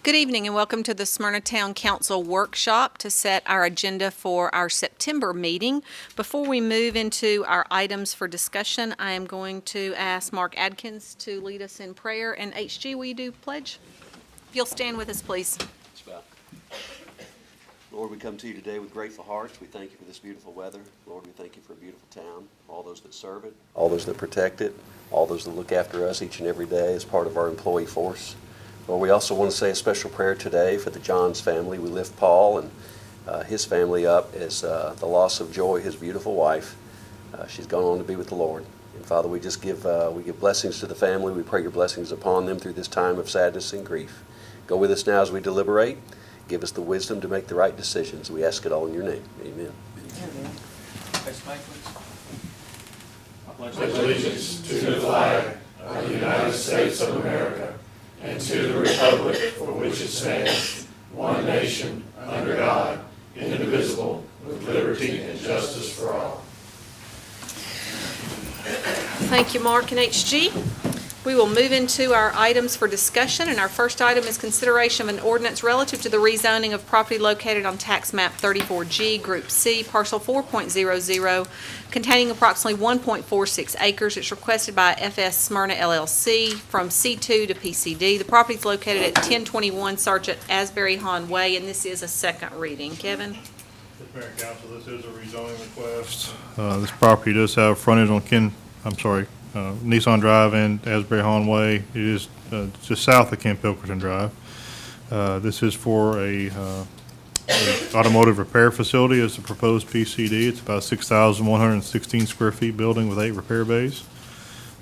Good evening and welcome to the Smyrna Town Council workshop to set our agenda for our September meeting. Before we move into our items for discussion, I am going to ask Mark Adkins to lead us in prayer. And HG, will you do pledge? If you'll stand with us, please. Lord, we come to you today with grateful hearts. We thank you for this beautiful weather. Lord, we thank you for a beautiful town, all those that serve it, all those that protect it, all those that look after us each and every day as part of our employee force. Lord, we also want to say a special prayer today for the Johns family. We lift Paul and his family up as the loss of Joy, his beautiful wife. She's gone on to be with the Lord. And Father, we just give blessings to the family. We pray your blessings upon them through this time of sadness and grief. Go with us now as we deliberate. Give us the wisdom to make the right decisions. We ask it all in your name. Amen. Amen. I pledge allegiance to the flag of the United States of America and to the republic for which it stands, one nation, under God, indivisible, with liberty and justice for all. Thank you, Mark and HG. We will move into our items for discussion, and our first item is consideration of an ordinance relative to the rezoning of property located on tax map 34G, Group C, parcel 4.00, containing approximately 1.46 acres. It's requested by FS Smyrna LLC from C2 to PCD. The property is located at 1021 Sergeant Asbury Hahn Way, and this is a second reading. Kevin? Yes, Mayor and Council, this is a rezoning request. This property does have frontage on Nissan Drive and Asbury Hahn Way. It is just south of Ken Pilkerton Drive. This is for a automotive repair facility. It's a proposed PCD. It's about 6,116 square feet building with 8 repair bays.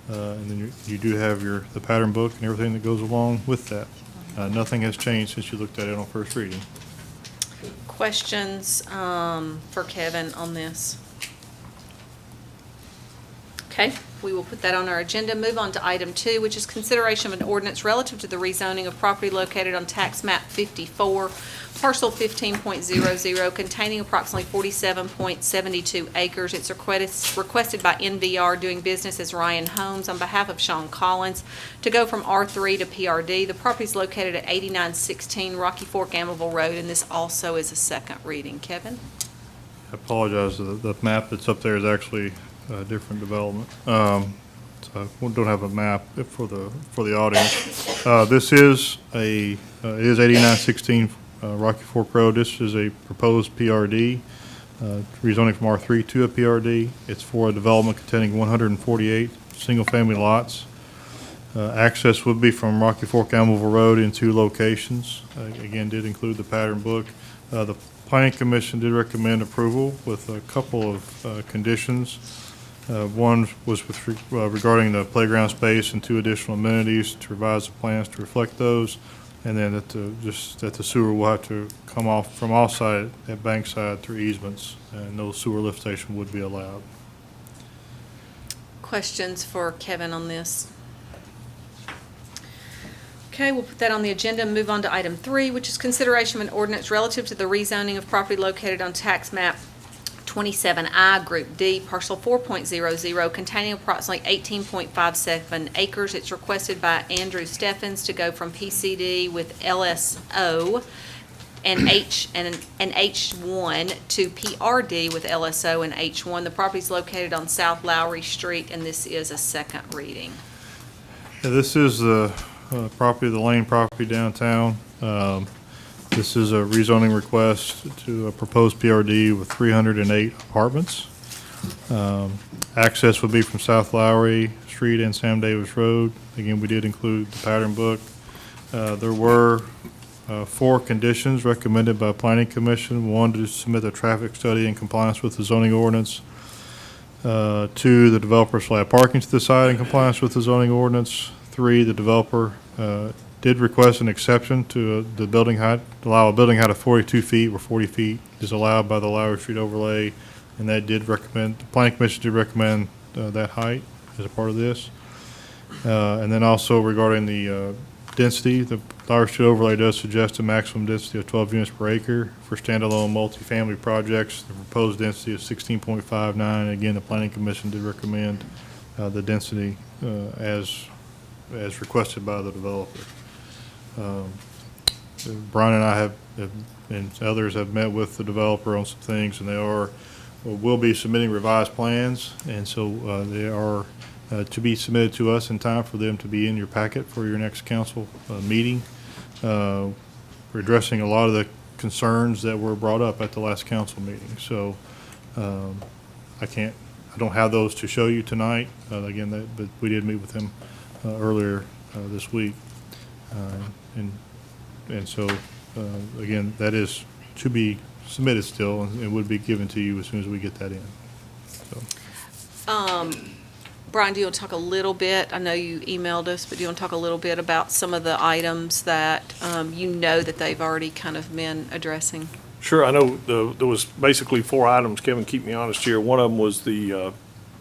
And then you do have the pattern book and everything that goes along with that. Nothing has changed since you looked at it on first reading. Questions for Kevin on this? Okay, we will put that on our agenda. Move on to item 2, which is consideration of an ordinance relative to the rezoning of property located on tax map 54, parcel 15.00, containing approximately 47.72 acres. It's requested by NVR, doing business as Ryan Homes, on behalf of Sean Collins, to go from R3 to PRD. The property is located at 8916 Rocky Fork Amable Road, and this also is a second reading. Kevin? I apologize. The map that's up there is actually different development. So we don't have a map for the audience. This is it is 8916 Rocky Fork Road. This is a proposed PRD, rezoning from R3 to a PRD. It's for a development containing 148 single-family lots. Access would be from Rocky Fork Amable Road in 2 locations. Again, did include the pattern book. The Planning Commission did recommend approval with a couple of conditions. One was regarding the playground space and 2 additional amenities, to revise the plans to reflect those, and then that the sewer will have to come off from off-site at Bankside through easements, and no sewer lift station would be allowed. Questions for Kevin on this? Okay, we'll put that on the agenda and move on to item 3, which is consideration of an ordinance relative to the rezoning of property located on tax map 27I, Group D, parcel 4.00, containing approximately 18.57 acres. It's requested by Andrew Steffens to go from PCD with LSO and H1 to PRD with LSO and H1. The property is located on South Lowry Street, and this is a second reading. Yeah, this is the property, the Lane property downtown. This is a rezoning request to a proposed PRD with 308 apartments. Access would be from South Lowry Street and Sam Davis Road. Again, we did include the pattern book. There were 4 conditions recommended by Planning Commission. 1, to submit a traffic study in compliance with the zoning ordinance. 2, the developer shall add parking to the site in compliance with the zoning ordinance. 3, the developer did request an exception to the building height, allow a building height of 42 feet where 40 feet is allowed by the Lowry Street overlay, and that did recommend, the Planning Commission did recommend that height as a part of this. And then also regarding the density, the Lowry Street overlay does suggest a maximum density of 12 units per acre for standalone multifamily projects. The proposed density is 16.59. Again, the Planning Commission did recommend the density as requested by the developer. Brian and I and others have met with the developer on some things, and they will be submitting revised plans, and so they are to be submitted to us in time for them to be in your packet for your next council meeting. We're addressing a lot of the concerns that were brought up at the last council meeting. So I don't have those to show you tonight. Again, but we did meet with him earlier this week. And so, again, that is to be submitted still and would be given to you as soon as we get that in. So. Brian, do you want to talk a little bit? I know you emailed us, but do you want to talk a little bit about some of the items that you know that they've already kind of been addressing? Sure, I know there was basically 4 items, Kevin, keep me honest here. One of them was the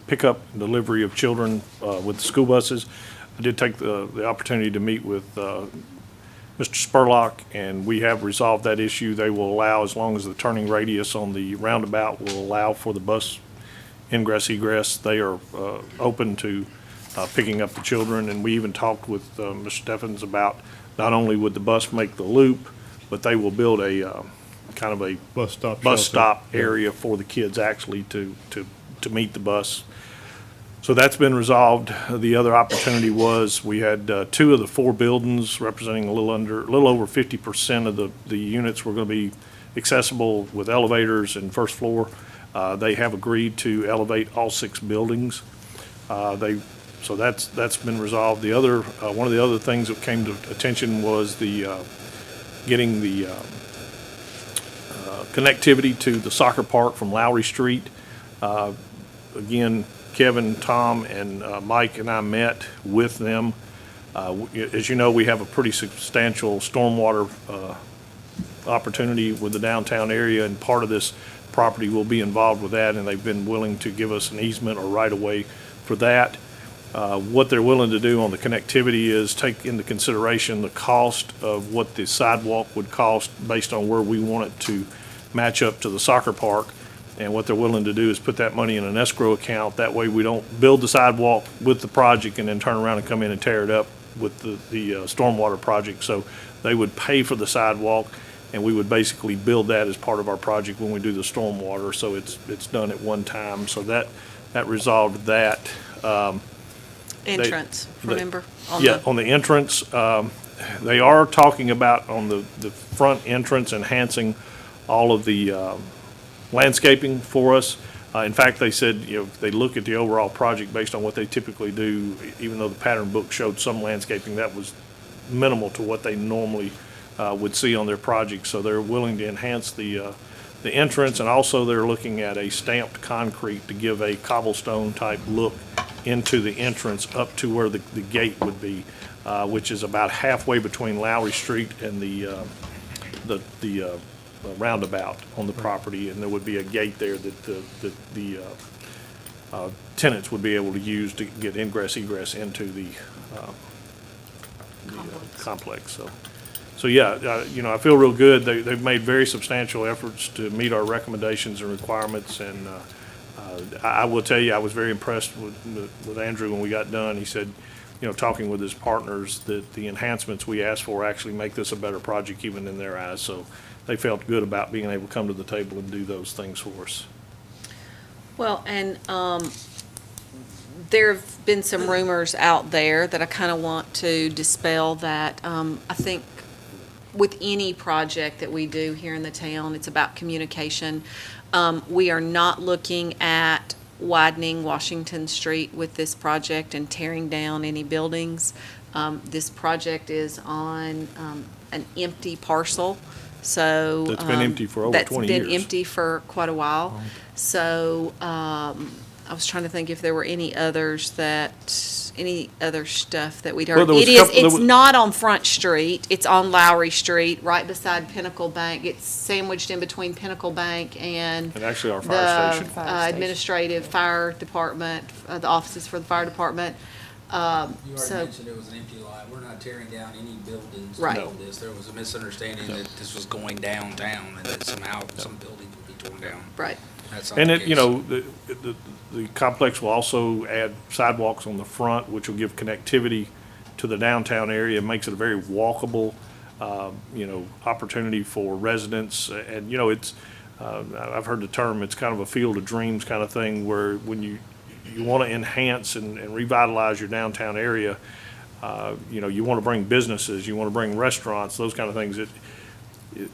pickup and delivery of children with the school buses. I did take the opportunity to meet with Mr. Spurlock, and we have resolved that issue. They will allow, as long as the turning radius on the roundabout will allow for the bus ingress, egress, they are open to picking up the children. And we even talked with Mr. Steffens about not only would the bus make the loop, but they will build a kind of a Bus bus stop stop area for the kids actually to meet the bus. So that's been resolved. The other opportunity was we had 2 of the 4 buildings representing a little over 50% of the units were going to be accessible with elevators and first floor. They have agreed to elevate all 6 buildings. So that's been resolved. The other one of the other things that came to attention was the getting the connectivity to the soccer park from Lowry Street. Again, Kevin, Tom, and Mike and I met with them. As you know, we have a pretty substantial stormwater opportunity with the downtown area, and part of this property will be involved with that, and they've been willing to give us an easement or right-of-way for that. What they're willing to do on the connectivity is take into consideration the cost of what the sidewalk would cost based on where we want it to match up to the soccer park. And what they're willing to do is put that money in an escrow account. That way we don't build the sidewalk with the project and then turn around and come in and tear it up with the stormwater project. So they would pay for the sidewalk, and we would basically build that as part of our project when we do the stormwater. So it's done at one time. So that resolved that. Entrance, remember? On the entrance, they are talking about on the front entrance enhancing all of the landscaping for us. In fact, they said, if they look at the overall project based on what they typically do, even though the pattern book showed some landscaping, that was minimal to what they normally would see on their project. So they're willing to enhance the entrance, and also they're looking at a stamped concrete to give a cobblestone type look into the entrance up to where the gate would be, which is about halfway between Lowry Street and the roundabout on the property, and there would be a gate there that the tenants would be able to use to get ingress, egress into the complex. So yeah, I feel real good. They've made very substantial efforts to meet our recommendations and requirements, and I will tell you, I was very impressed with Andrew when we got done. He said, talking with his partners, that the enhancements we asked for actually make this a better project even in their eyes. So they felt good about being able to come to the table and do those things for us. Well, and there have been some rumors out there that I kind of want to dispel that. I think with any project that we do here in the town, it's about communication. We are not looking at widening Washington Street with this project and tearing down any buildings. This project is on an empty parcel. So That's been empty for over 20 years. That's been empty for quite a while. So I was trying to think if there were any other stuff that we'd heard. Well, It's not on Front Street. It's on Lowry Street, right beside Pinnacle Bank. It's sandwiched in between Pinnacle Bank and actually our fire the station. administrative fire department, the offices for the fire department. You already So- mentioned it was an empty lot. We're not tearing down any buildings. Right. to build this. There was a misunderstanding that this was going downtown and that somehow some buildings would be torn down. Right. That's not And the it, case. the complex will also add sidewalks on the front, which will give connectivity to the downtown area. It makes it a very walkable opportunity for residents. And, I've heard the term, it's kind of a field of dreams kind of thing, where when you want to enhance and revitalize your downtown area, you want to bring businesses, you want to bring restaurants, those kind of things.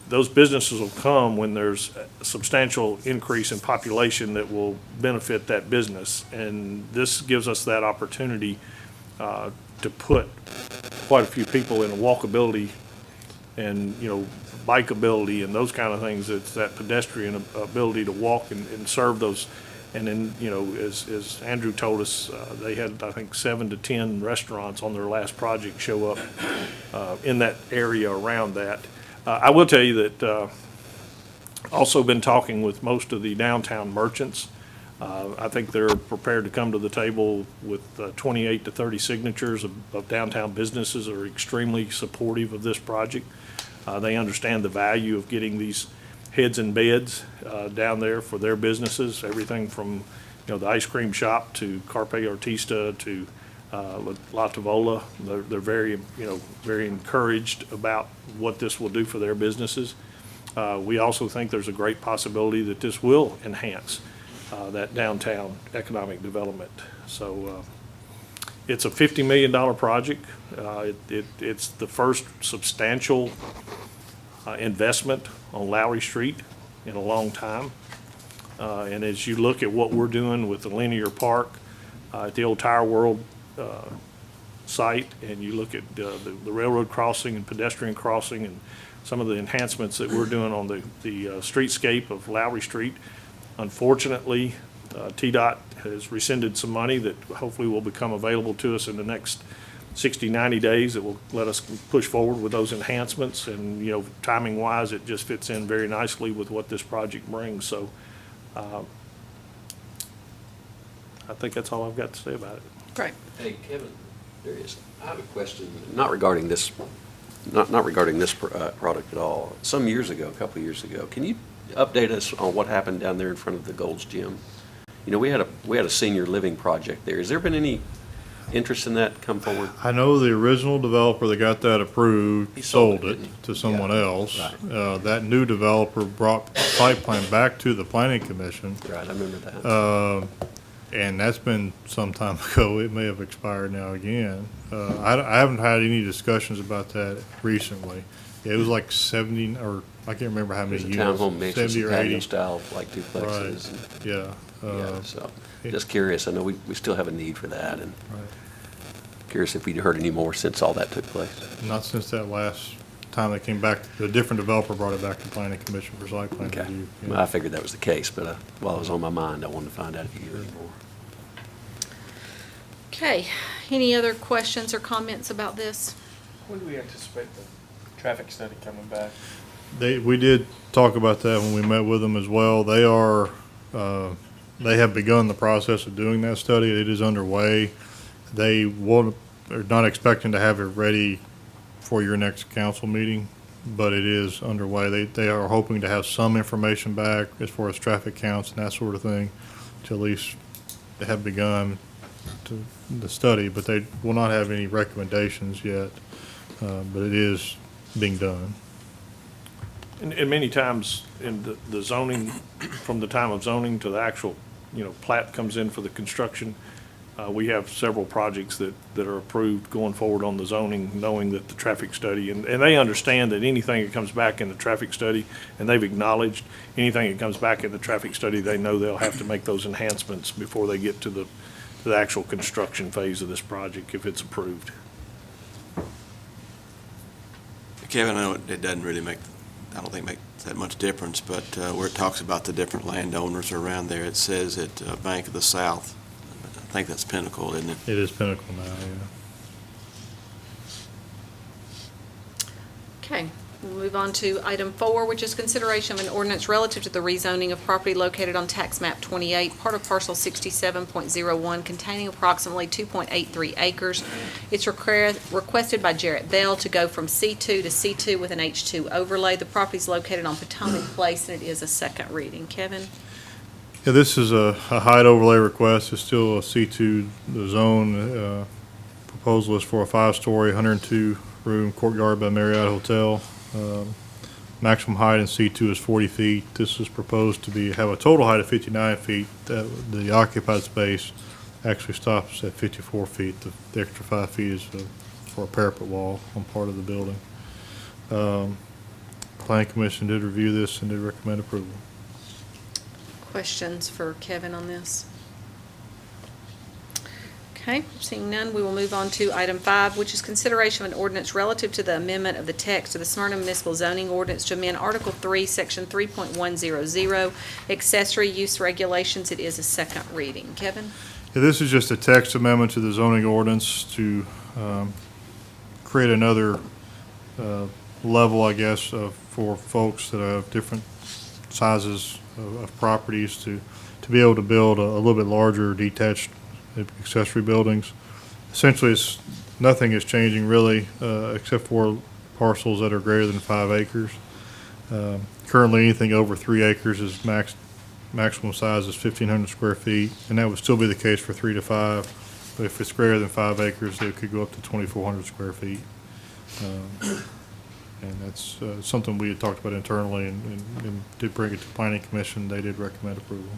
Those businesses will come when there's a substantial increase in population that will benefit that business. And this gives us that opportunity to put quite a few people in a walkability and, bikeability and those kind of things. It's that pedestrian ability to walk and serve those. And then, as Andrew told us, they had, I think, 7 to 10 restaurants on their last project show up in that area around that. I will tell you that also been talking with most of the downtown merchants. I think they're prepared to come to the table with 28 to 30 signatures of downtown businesses that are extremely supportive of this project. They understand the value of getting these heads and beds down there for their businesses, everything from, the ice cream shop to Carpe Artista to La Tavola. They're very, very encouraged about what this will do for their businesses. We also think there's a great possibility that this will enhance that downtown economic development. So it's a $50 million project. It's the first substantial investment on Lowry Street in a long time. And as you look at what we're doing with the linear park at the old Tire World site, and you look at the railroad crossing and pedestrian crossing and some of the enhancements that we're doing on the streetscape of Lowry Street. Unfortunately, TDOT has rescinded some money that hopefully will become available to us in the next 60, 90 days that will let us push forward with those enhancements. And, timing wise, it just fits in very nicely with what this project brings. So I think that's all I've got to say about it. Great. Hey, Kevin, I have a question, not regarding this, not regarding this product at all. Some years ago, a couple of years ago, can you update us on what happened down there in front of the Gold's Gym? We had a senior living project there. Has there been any interest in that come forward? I know the original developer that got that approved He sold sold it, it to someone else. Right. That new developer brought the site plan back to the planning commission. Right, I remember that. And that's been some time ago. It may have expired now again. I haven't had any discussions about that recently. It was like 70, or I can't remember how many There's a units. townhome mix with 70 some or 80. patio style, like duplexes. Right, yeah. Yeah, so, just curious. I know we still have a need for that, and Right. curious if we'd heard any more since all that took place. Not since that last time they came back, the different developer brought it back to planning commission for site plan Okay. review. Well, I figured that was the case, but while it was on my mind, I wanted to find out if you knew any more. Okay, any other questions or comments about this? When do we anticipate the traffic study coming back? We did talk about that when we met with them as well. They are, they have begun the process of doing that study. It is underway. They are not expecting to have it ready for your next council meeting, but it is underway. They are hoping to have some information back as far as traffic counts and that sort of thing, to at least they have begun to the study, but they will not have any recommendations yet. But it is being done. And many times in the zoning, from the time of zoning to the actual, plat comes in for the construction, we have several projects that are approved going forward on the zoning, knowing that the traffic study, and they understand that anything that comes back in the traffic study, and they've acknowledged anything that comes back in the traffic study, they know they'll have to make those enhancements before they get to the actual construction phase of this project if it's approved. Kevin, I know it doesn't really make that much difference, but where it talks about the different landowners around there, it says at Bank of the South. I think that's Pinnacle, isn't it? It is Pinnacle now, yeah. Okay, we'll move on to item 4, which is consideration of an ordinance relative to the rezoning of property located on tax map 28, part of parcel 67.01, containing approximately 2.83 acres. It's requested by Jarrett Bell to go from C2 to C2 with an H2 overlay. The property is located on Potomac Place, and it is a second reading. Kevin? Yeah, this is a height overlay request. It's still a C2 zone. Proposal is for a 5-story, 102 room courtyard by Marriott Hotel. Maximum height in C2 is 40 feet. This is proposed to have a total height of 59 feet. The occupied space actually stops at 54 feet. The extra 5 feet is for a parapet wall on part of the building. Planning Commission did review this and did recommend approval. Questions for Kevin on this? Okay, seeing none, we will move on to item 5, which is consideration of an ordinance relative to the amendment of the text of the Smyrna Municipal Zoning Ordinance to amend Article 3, Section 3.100, accessory use regulations. It is a second reading. Kevin? Yeah, this is just a text amendment to the zoning ordinance to create another level, I guess, for folks that have different sizes of properties to be able to build a little bit larger detached accessory buildings. Essentially, nothing is changing really, except for parcels that are greater than 5 acres. Currently, anything over 3 acres is maximum size is 1,500 square feet, and that would still be the case for 3 to 5. But if it's greater than 5 acres, it could go up to 2,400 square feet. And that's something we had talked about internally and did bring it to Planning Commission. They did recommend approval.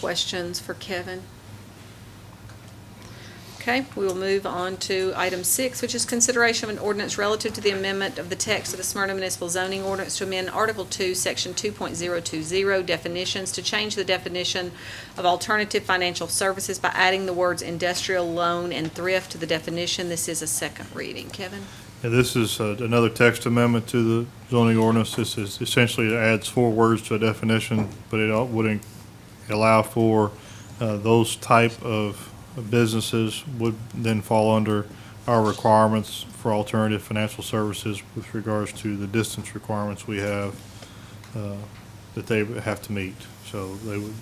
Questions for Kevin? Okay, we will move on to item 6, which is consideration of an ordinance relative to the amendment of the text of the Smyrna Municipal Zoning Ordinance to amend Article 2, Section 2.020, definitions, to change the definition of alternative financial services by adding the words industrial loan and thrift to the definition. This is a second reading. Kevin? Yeah, this is another text amendment to the zoning ordinance. This is essentially, it adds 4 words to a definition, but it would allow for those type of businesses would then fall under our requirements for alternative financial services with regards to the distance requirements we have that they would have to meet. So they would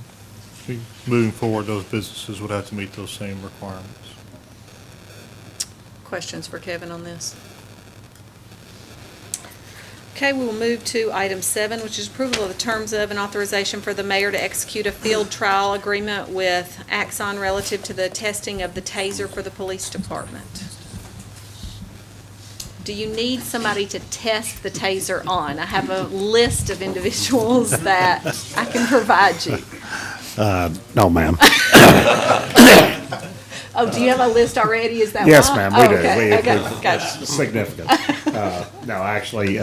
be, moving forward, those businesses would have to meet those same requirements. Questions for Kevin on this? Okay, we will move to item 7, which is approval of the terms of and authorization for the mayor to execute a field trial agreement with Axon relative to the testing of the taser for the police department. Do you need somebody to test the taser on? I have a list of individuals that I can provide you. No, ma'am. Oh, do you have a list already? Is that Yes, why? ma'am, Oh, we do. okay, okay, It's gotcha. significant. No, actually,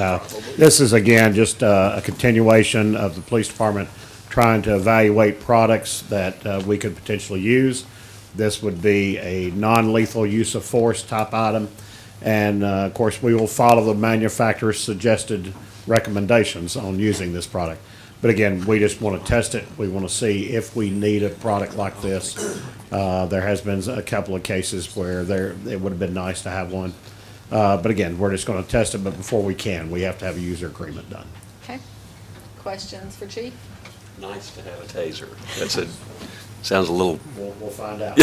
this is again just a continuation of the police department trying to evaluate products that we could potentially use. This would be a non-lethal use of force type item. And of course, we will follow the manufacturer's suggested recommendations on using this product. But again, we just want to test it. We want to see if we need a product like this. There has been a couple of cases where it would have been nice to have one. But again, we're just going to test it, but before we can, we have to have a user agreement done. Okay. Questions for Chief? Nice to have a taser. Sounds a little, We'll find out.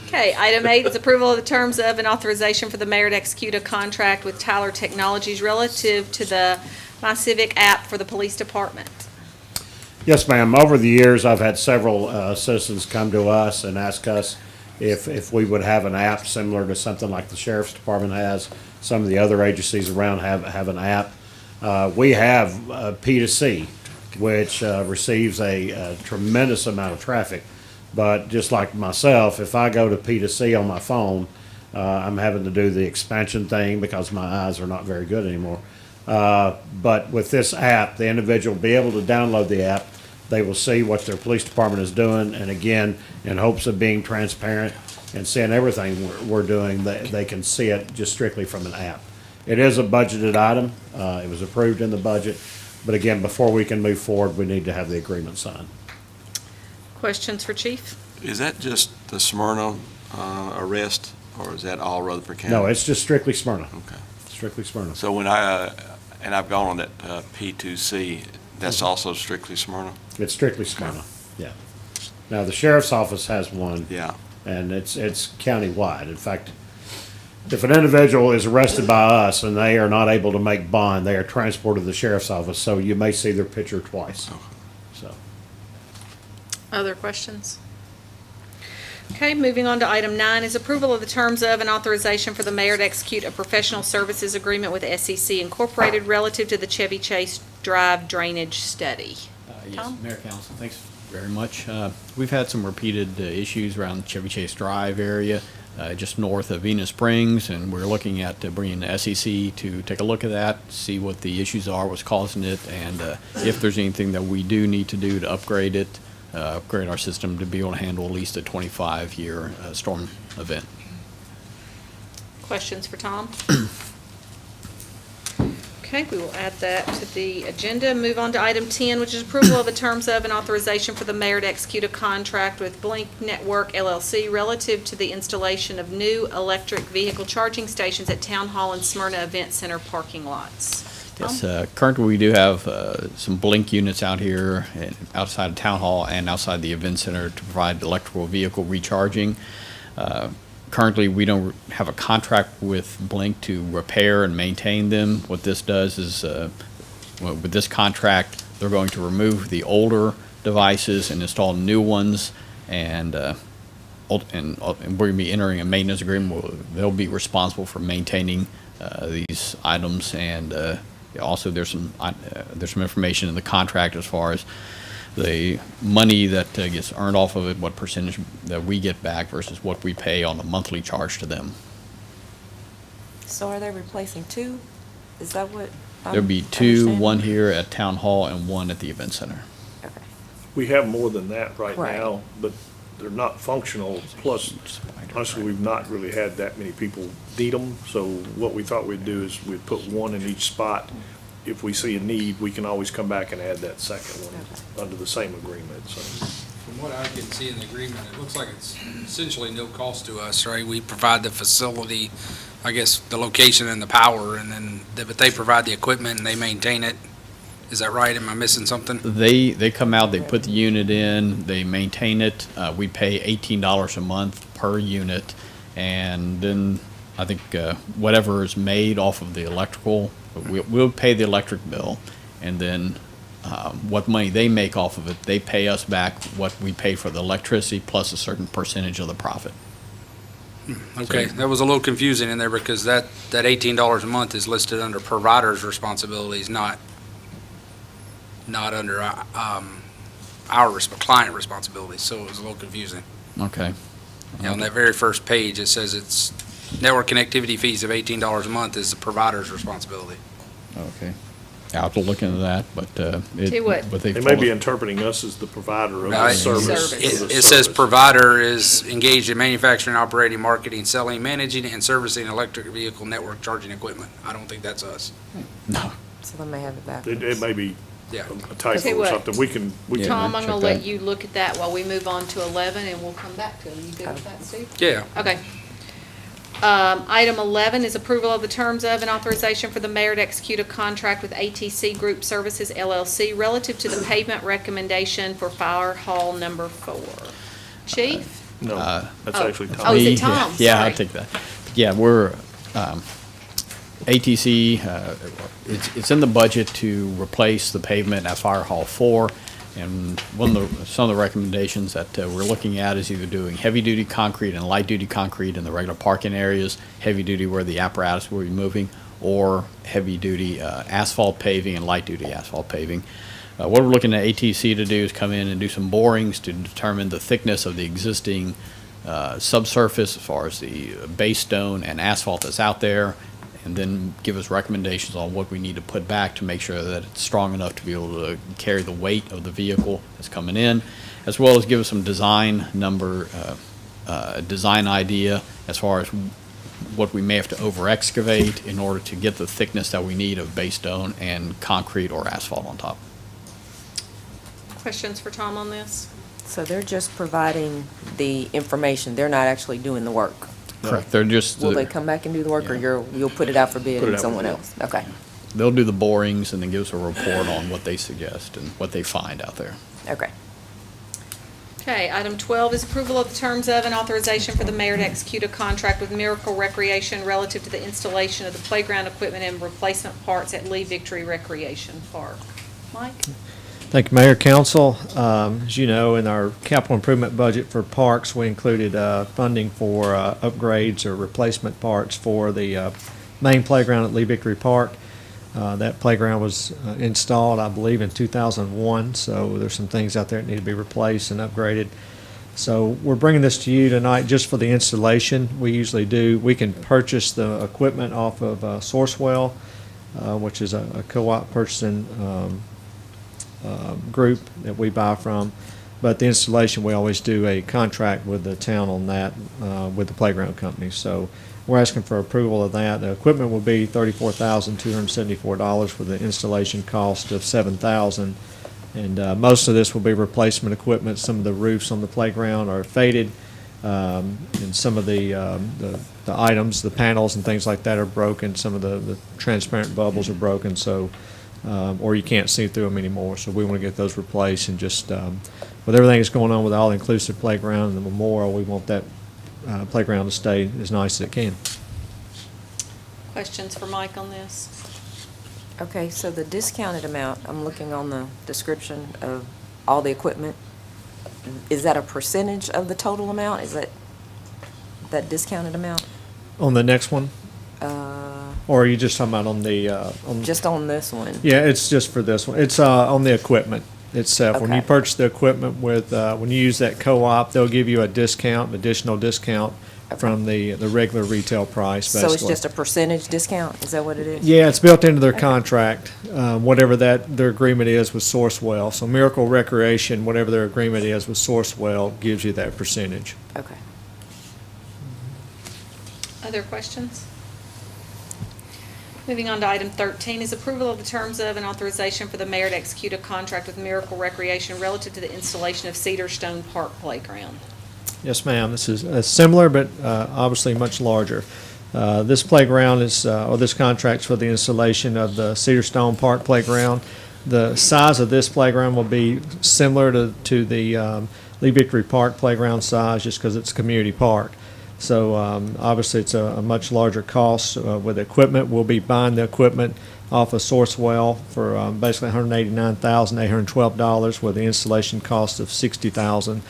Okay, item 8 is approval of the terms of and authorization for the mayor to execute a contract with Tyler Technologies relative to the My Civic app for the police department. Yes, ma'am. Over the years, I've had several citizens come to us and ask us if we would have an app similar to something like the sheriff's department has. Some of the other agencies around have an app. We have P2C, which receives a tremendous amount of traffic. But just like myself, if I go to P2C on my phone, I'm having to do the expansion thing because my eyes are not very good anymore. But with this app, the individual will be able to download the app. They will see what their police department is doing, and again, in hopes of being transparent and seeing everything we're doing, they can see it just strictly from an app. It is a budgeted item. It was approved in the budget, but again, before we can move forward, we need to have the agreement signed. Questions for Chief? Is that just the Smyrna arrest, or is that all Rutherford County? No, it's just strictly Smyrna, Okay. strictly Smyrna. So when and I've gone on that P2C, that's also strictly Smyrna? It's strictly Smyrna, yeah. Now, the sheriff's office has one. Yeah. And it's countywide. In fact, if an individual is arrested by us and they are not able to make bond, they are transported to the sheriff's office, so you may see their picture twice. So, Other questions? Okay, moving on to item 9 is approval of the terms of and authorization for the mayor to execute a professional services agreement with SEC Incorporated relative to the Chevy Chase Drive drainage study. Yes, Tom? Mayor Council, thanks very much. We've had some repeated issues around Chevy Chase Drive area, just north of Venus Springs, and we're looking at bringing the SEC to take a look at that, see what the issues are, what's causing it, and if there's anything that we do need to do to upgrade it, upgrade our system to be able to handle at least a 25-year storm event. Questions for Tom? Okay, we will add that to the agenda. Move on to item 10, which is approval of the terms of and authorization for the mayor to execute a contract with Blink Network LLC relative to the installation of new electric vehicle charging stations at Town Hall and Smyrna Event Center parking lots. Yes, currently we do have some Blink units out here and outside of Town Hall and outside the Event Center to provide electrical vehicle recharging. Currently, we don't have a contract with Blink to repair and maintain them. What this does is, with this contract, they're going to remove the older devices and install new ones, and we're going to be entering a maintenance agreement where they'll be responsible for maintaining these items, and also there's some information in the contract as far as the money that gets earned off of it, what percentage that we get back versus what we pay on a monthly charge to them. So are they replacing two? Is that what I'm There'll be two, understanding? one here at Town Hall and one at the Event Center. Okay. We have more than that right Right. now, but they're not functional. Plus, honestly, we've not really had that many people need them. So what we thought we'd do is we'd put one in each spot. If we see a need, we can always come back and add that second one under the same agreement, so. From what I can see in the agreement, it looks like it's essentially no cost to us, right? We provide the facility, I guess, the location and the power, and then, but they provide the equipment and they maintain it. Is that right? Am I missing something? They come out, they put the unit in, they maintain it. We pay $18 a month per unit, and then I think whatever is made off of the electrical, we'll pay the electric bill, and then what money they make off of it, they pay us back what we pay for the electricity plus a certain percentage of the profit. Okay, that was a little confusing in there because that $18 a month is listed under provider's responsibilities, not under client responsibilities, so it was a little confusing. Okay. On that very first page, it says it's network connectivity fees of $18 a month is the provider's responsibility. Okay. I'll have to look into that, but Tell you what, but They may be interpreting us as the provider of the Right. service. It says provider is engaged in manufacturing, operating, marketing, selling, managing, and servicing electric vehicle network charging equipment. I don't think that's us. No. So they may have it backwards. It may be Yeah. a Tell typo you or what. something. We can, Yeah. Tom, I'm check gonna that. let you look at that while we move on to 11, and we'll come back to it. Are you good with that, Steve? Yeah. Okay. Item 11 is approval of the terms of and authorization for the mayor to execute a contract with ATC Group Services LLC relative to the pavement recommendation for Fire Hall Number 4. Chief? no, that's oh. actually Oh, Tom. is it Me, Tom? Yeah, Sorry. I'll take that. Yeah, we're, ATC, it's in the budget to replace the pavement at Fire Hall 4. And some of the recommendations that we're looking at is either doing heavy-duty concrete and light-duty concrete in the regular parking areas, heavy-duty where the apparatus will be moving, or heavy-duty asphalt paving and light-duty asphalt paving. What we're looking at ATC to do is come in and do some borings to determine the thickness of the existing subsurface as far as the base stone and asphalt that's out there, and then give us recommendations on what we need to put back to make sure that it's strong enough to be able to carry the weight of the vehicle that's coming in, as well as give us some design idea as far as what we may have to over excavate in order to get the thickness that we need of base stone and concrete or asphalt on top. Questions for Tom on this? So they're just providing the information. They're not actually doing the work. Correct. They're just, Will they come back and do the work, or Yeah. you'll put it out for bid Put it and out for someone bid. else? Okay, they'll do the borings and then give us a report on what they suggest and what they find out there. okay. Okay, item 12 is approval of the terms of and authorization for the mayor to execute a contract with Miracle Recreation relative to the installation of the playground equipment and replacement parts at Lee Victory Recreation Park. Mike? Thank you, Mayor, Council. As you know, in our capital improvement budget for parks, we included funding for upgrades or replacement parts for the main playground at Lee Victory Park. That playground was installed, I believe, in 2001, so there's some things out there that need to be replaced and upgraded. So we're bringing this to you tonight just for the installation. We can purchase the equipment off of Sourcewell, which is a co-op purchasing group that we buy from. But the installation, we always do a contract with the town on that, with the playground company. So we're asking for approval of that. The equipment will be $34,274 for the installation cost of $7,000. And most of this will be replacement equipment. Some of the roofs on the playground are faded, and some of the items, the panels and things like that are broken. Some of the transparent bubbles are broken, so or you can't see through them anymore. So we want to get those replaced, and just with everything that's going on with the all-inclusive playground and the memorial, we want that playground to stay as nice as it can. Questions for Mike on this? Okay, so the discounted amount, I'm looking on the description of all the equipment. Is that a percentage of the total amount? Is that discounted amount? On the next one, or are you just talking about on the Just on this one? Yeah, it's just for this one. It's on the equipment itself. When you Okay. purchase the equipment with, when you use that co-op, they'll give you a discount, additional discount from the regular retail price, basically. So it's just a percentage discount? Is that what it is? Yeah, it's built into their contract, whatever their agreement is with Sourcewell. So Miracle Recreation, whatever their agreement is with Sourcewell, gives you that percentage. Okay. Other questions? Moving on to item 13 is approval of the terms of and authorization for the mayor to execute a contract with Miracle Recreation relative to the installation of Cedar Stone Park Playground. Yes, ma'am. This is similar, but obviously much larger. This playground is, or this contract's for the installation of the Cedar Stone Park Playground. The size of this playground will be similar to the Lee Victory Park playground size, just because it's a community park. So obviously, it's a much larger cost with equipment. We'll be buying the equipment off of Sourcewell for basically $189,812 with the installation cost of $60,000.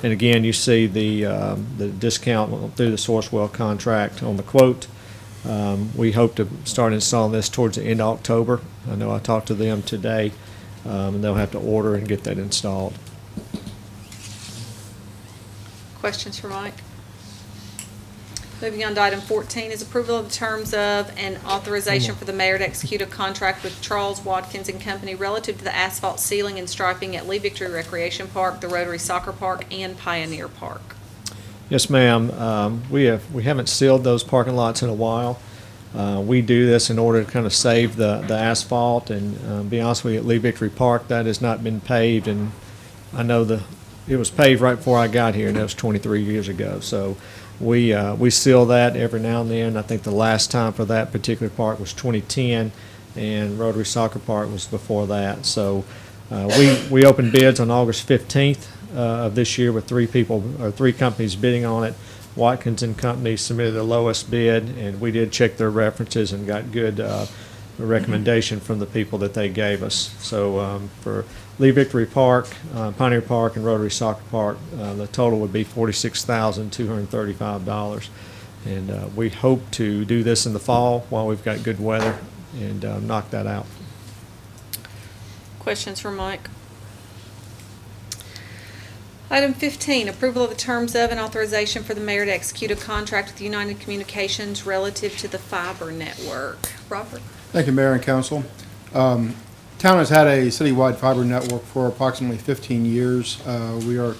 And again, you see the discount through the Sourcewell contract on the quote. We hope to start installing this towards the end of October. I know I talked to them today, and they'll have to order and get that installed. Questions for Mike? Moving on to item 14 is approval of the terms of and authorization for the mayor to execute a contract with Charles Watkins and Company relative to the asphalt ceiling and striping at Lee Victory Recreation Park, the Rotary Soccer Park, and Pioneer Park. Yes, ma'am. We haven't sealed those parking lots in a while. We do this in order to kind of save the asphalt, and be honest with you, at Lee Victory Park, that has not been paved, and I know it was paved right before I got here, and that was 23 years ago. So we seal that every now and then. I think the last time for that particular park was 2010, and Rotary Soccer Park was before that. So we opened bids on August 15th of this year with three companies bidding on it. Watkins and Company submitted the lowest bid, and we did check their references and got good recommendation from the people that they gave us. So for Lee Victory Park, Pioneer Park, and Rotary Soccer Park, the total would be $46,235. And we hope to do this in the fall while we've got good weather and knock that out. Questions for Mike? Item 15, approval of the terms of and authorization for the mayor to execute a contract with United Communications relative to the fiber network. Robert? Thank you, Mayor and Council. Town has had a citywide fiber network for approximately 15 years. We are,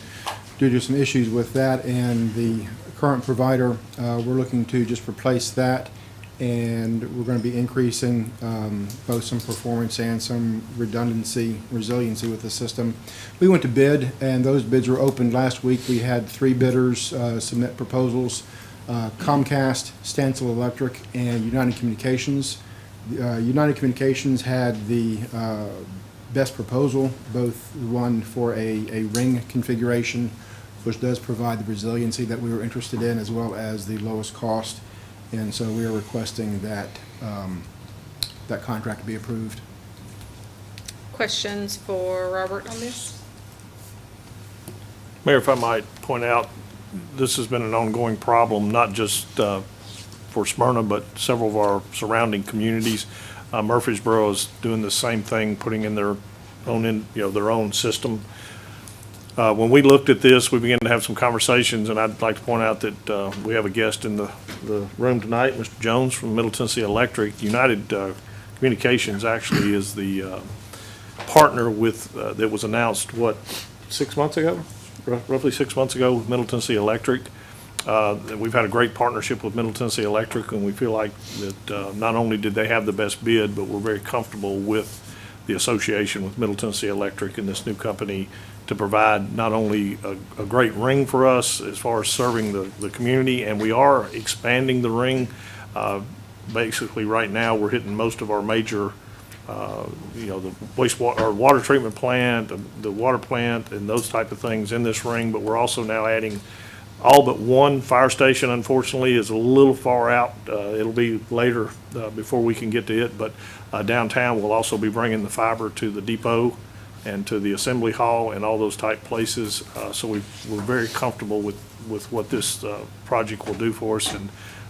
due to some issues with that and the current provider, we're looking to just replace that, and we're going to be increasing both some performance and some resiliency with the system. We went to bid, and those bids were opened last week. We had 3 bidders submit proposals: Comcast, Stansel Electric, and United Communications. United Communications had the best proposal, both one for a ring configuration, which does provide the resiliency that we were interested in, as well as the lowest cost. And so we are requesting that that contract be approved. Questions for Robert on this? Mayor, if I might point out, this has been an ongoing problem, not just for Smyrna, but several of our surrounding communities. Murfreesboro is doing the same thing, putting in their own system. When we looked at this, we began to have some conversations, and I'd like to point out that we have a guest in the room tonight, Mr. Jones from Middle Tennessee Electric. United Communications actually is the partner with, that was announced, 6 months ago? Roughly 6 months ago with Middle Tennessee Electric. We've had a great partnership with Middle Tennessee Electric, and we feel like that not only did they have the best bid, but we're very comfortable with the association with Middle Tennessee Electric and this new company to provide not only a great ring for us as far as serving the community, and we are expanding the ring. Basically, right now, we're hitting most of our major the wastewater or water treatment plant, the water plant, and those type of things in this ring. But we're also now adding all but one fire station. Unfortunately, is a little far out. It'll be later before we can get to it. But downtown, we'll also be bringing the fiber to the depot and to the assembly hall and all those type places. So we're very comfortable with what this project will do for us. And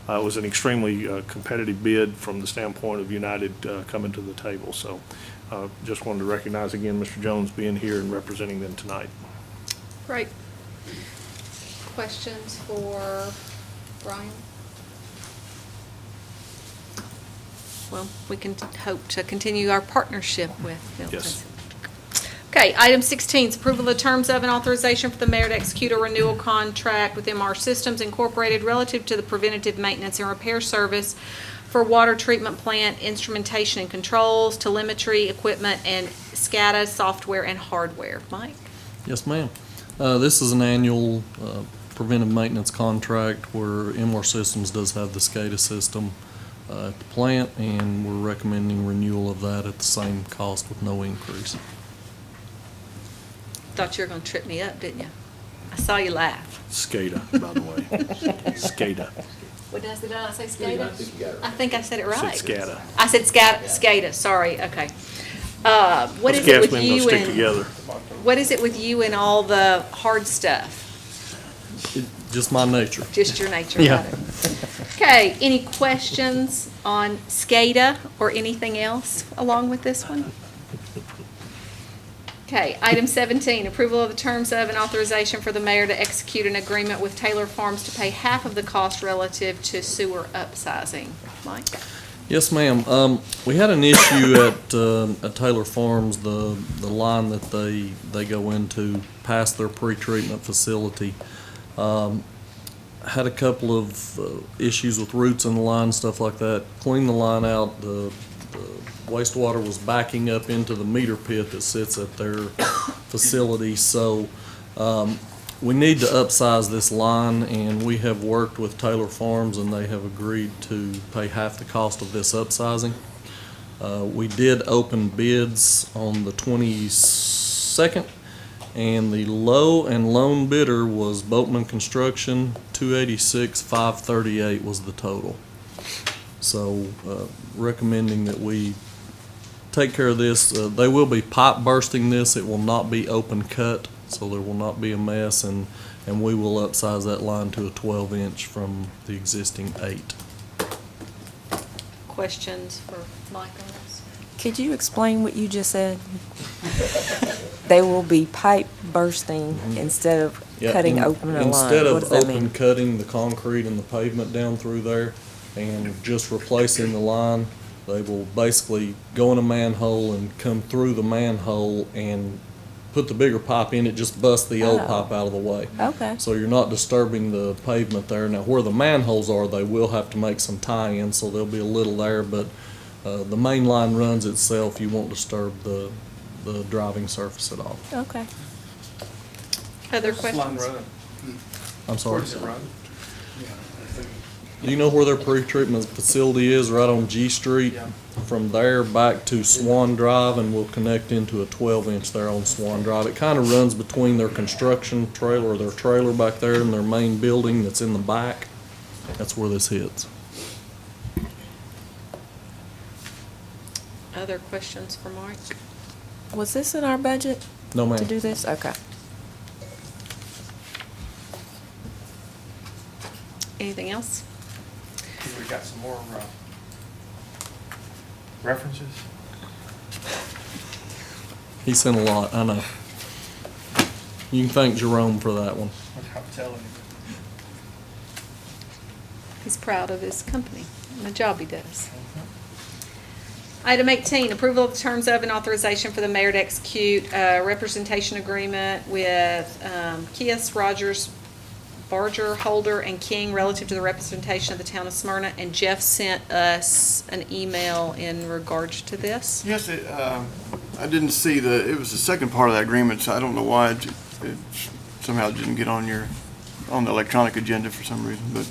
it was an extremely competitive bid from the standpoint of United coming to the table. So just wanted to recognize again Mr. Jones being here and representing them tonight. Great. Questions for Brian? Well, we can hope to continue our partnership with Middle Yes. Tennessee. Okay, item 16 is approval of the terms of an authorization for the mayor to execute a renewal contract with MR Systems Incorporated relative to the preventative maintenance and repair service for water treatment plant instrumentation and controls, telemetry, equipment, and SCADA software and hardware. Mike? Yes, ma'am. This is an annual preventive maintenance contract where MR Systems does have the SCADA system at the plant, and we're recommending renewal of that at the same cost with no increase. Thought you were going to trip me up, didn't you? I saw you laugh. SCADA, by the way. SCADA. What did I say, SCADA? I think I said it Said right. SCADA. I said SCADA, sorry, okay. What Those is it gas with men gonna you stick and, together. what is it with you and all the hard stuff? Just my nature. Just your nature, Yeah. got it. Okay, any questions on SCADA or anything else along with this one? Okay, item 17, approval of the terms of and authorization for the mayor to execute an agreement with Taylor Farms to pay half of the cost relative to sewer upsizing. Mike? Yes, ma'am. We had an issue at Taylor Farms, the line that they go into past their pretreatment facility. Had a couple of issues with roots in the line, stuff like that. Cleaned the line out. The wastewater was backing up into the meter pit that sits at their facility. So we need to upsize this line, and we have worked with Taylor Farms, and they have agreed to pay half the cost of this upsizing. We did open bids on the 22nd, and the low and lone bidder was Boatman Construction. $286,538 was the total. So recommending that we take care of this. They will be pipe bursting this. It will not be open cut, so there will not be a mess, and we will upsize that line to a 12-inch from the existing 8. Questions for Mike on this? Could you explain what you just said? They will be pipe bursting instead of Yeah, cutting open a line. Instead What of does that open mean? cutting the concrete and the pavement down through there and just replacing the line, they will basically go in a manhole and come through the manhole and put the bigger pipe in. It just busts the old Oh. pipe out of the way. Okay. So you're not disturbing the pavement there. Now, where the manholes are, they will have to make some tie-ins, so there'll be a little there, but the main line runs itself. You won't disturb the driving surface at all. Okay. Other Where's this line questions? run? I'm sorry. Where's it run? Do you know where their pre-treatment facility is? Right on G Street? Yeah. From there back to Swan Drive, and we'll connect into a 12-inch there on Swan Drive. It kind of runs between their construction trailer, or their trailer back there, and their main building that's in the back. That's where this hits. Other questions for Mike? Was this in our budget No, to ma'am. do this? Okay. Anything else? We got some more references? He sent a lot, I know. You can thank Jerome for that one. I'm telling you. He's proud of his company and the job he does. Item 18, approval of the terms of and authorization for the mayor to execute a representation agreement with Kies, Rogers, Barger, Holder, and King relative to the representation of the town of Smyrna. And Jeff sent us an email in regards to this. Yes, I didn't see it was the second part of that agreement, so I don't know why it somehow didn't get on the electronic agenda for some reason. But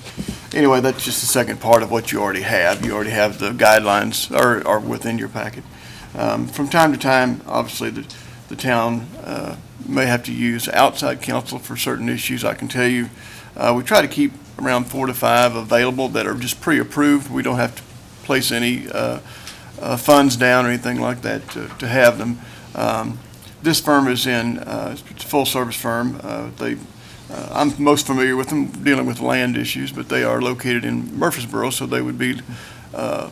anyway, that's just the second part of what you already have. You already have the guidelines are within your packet. From time to time, obviously, the town may have to use outside counsel for certain issues. I can tell you, we try to keep around 4 to 5 available that are just pre-approved. We don't have to place any funds down or anything like that to have them. This firm is it's a full-service firm. I'm most familiar with them dealing with land issues, but they are located in Murfreesboro, so they would be a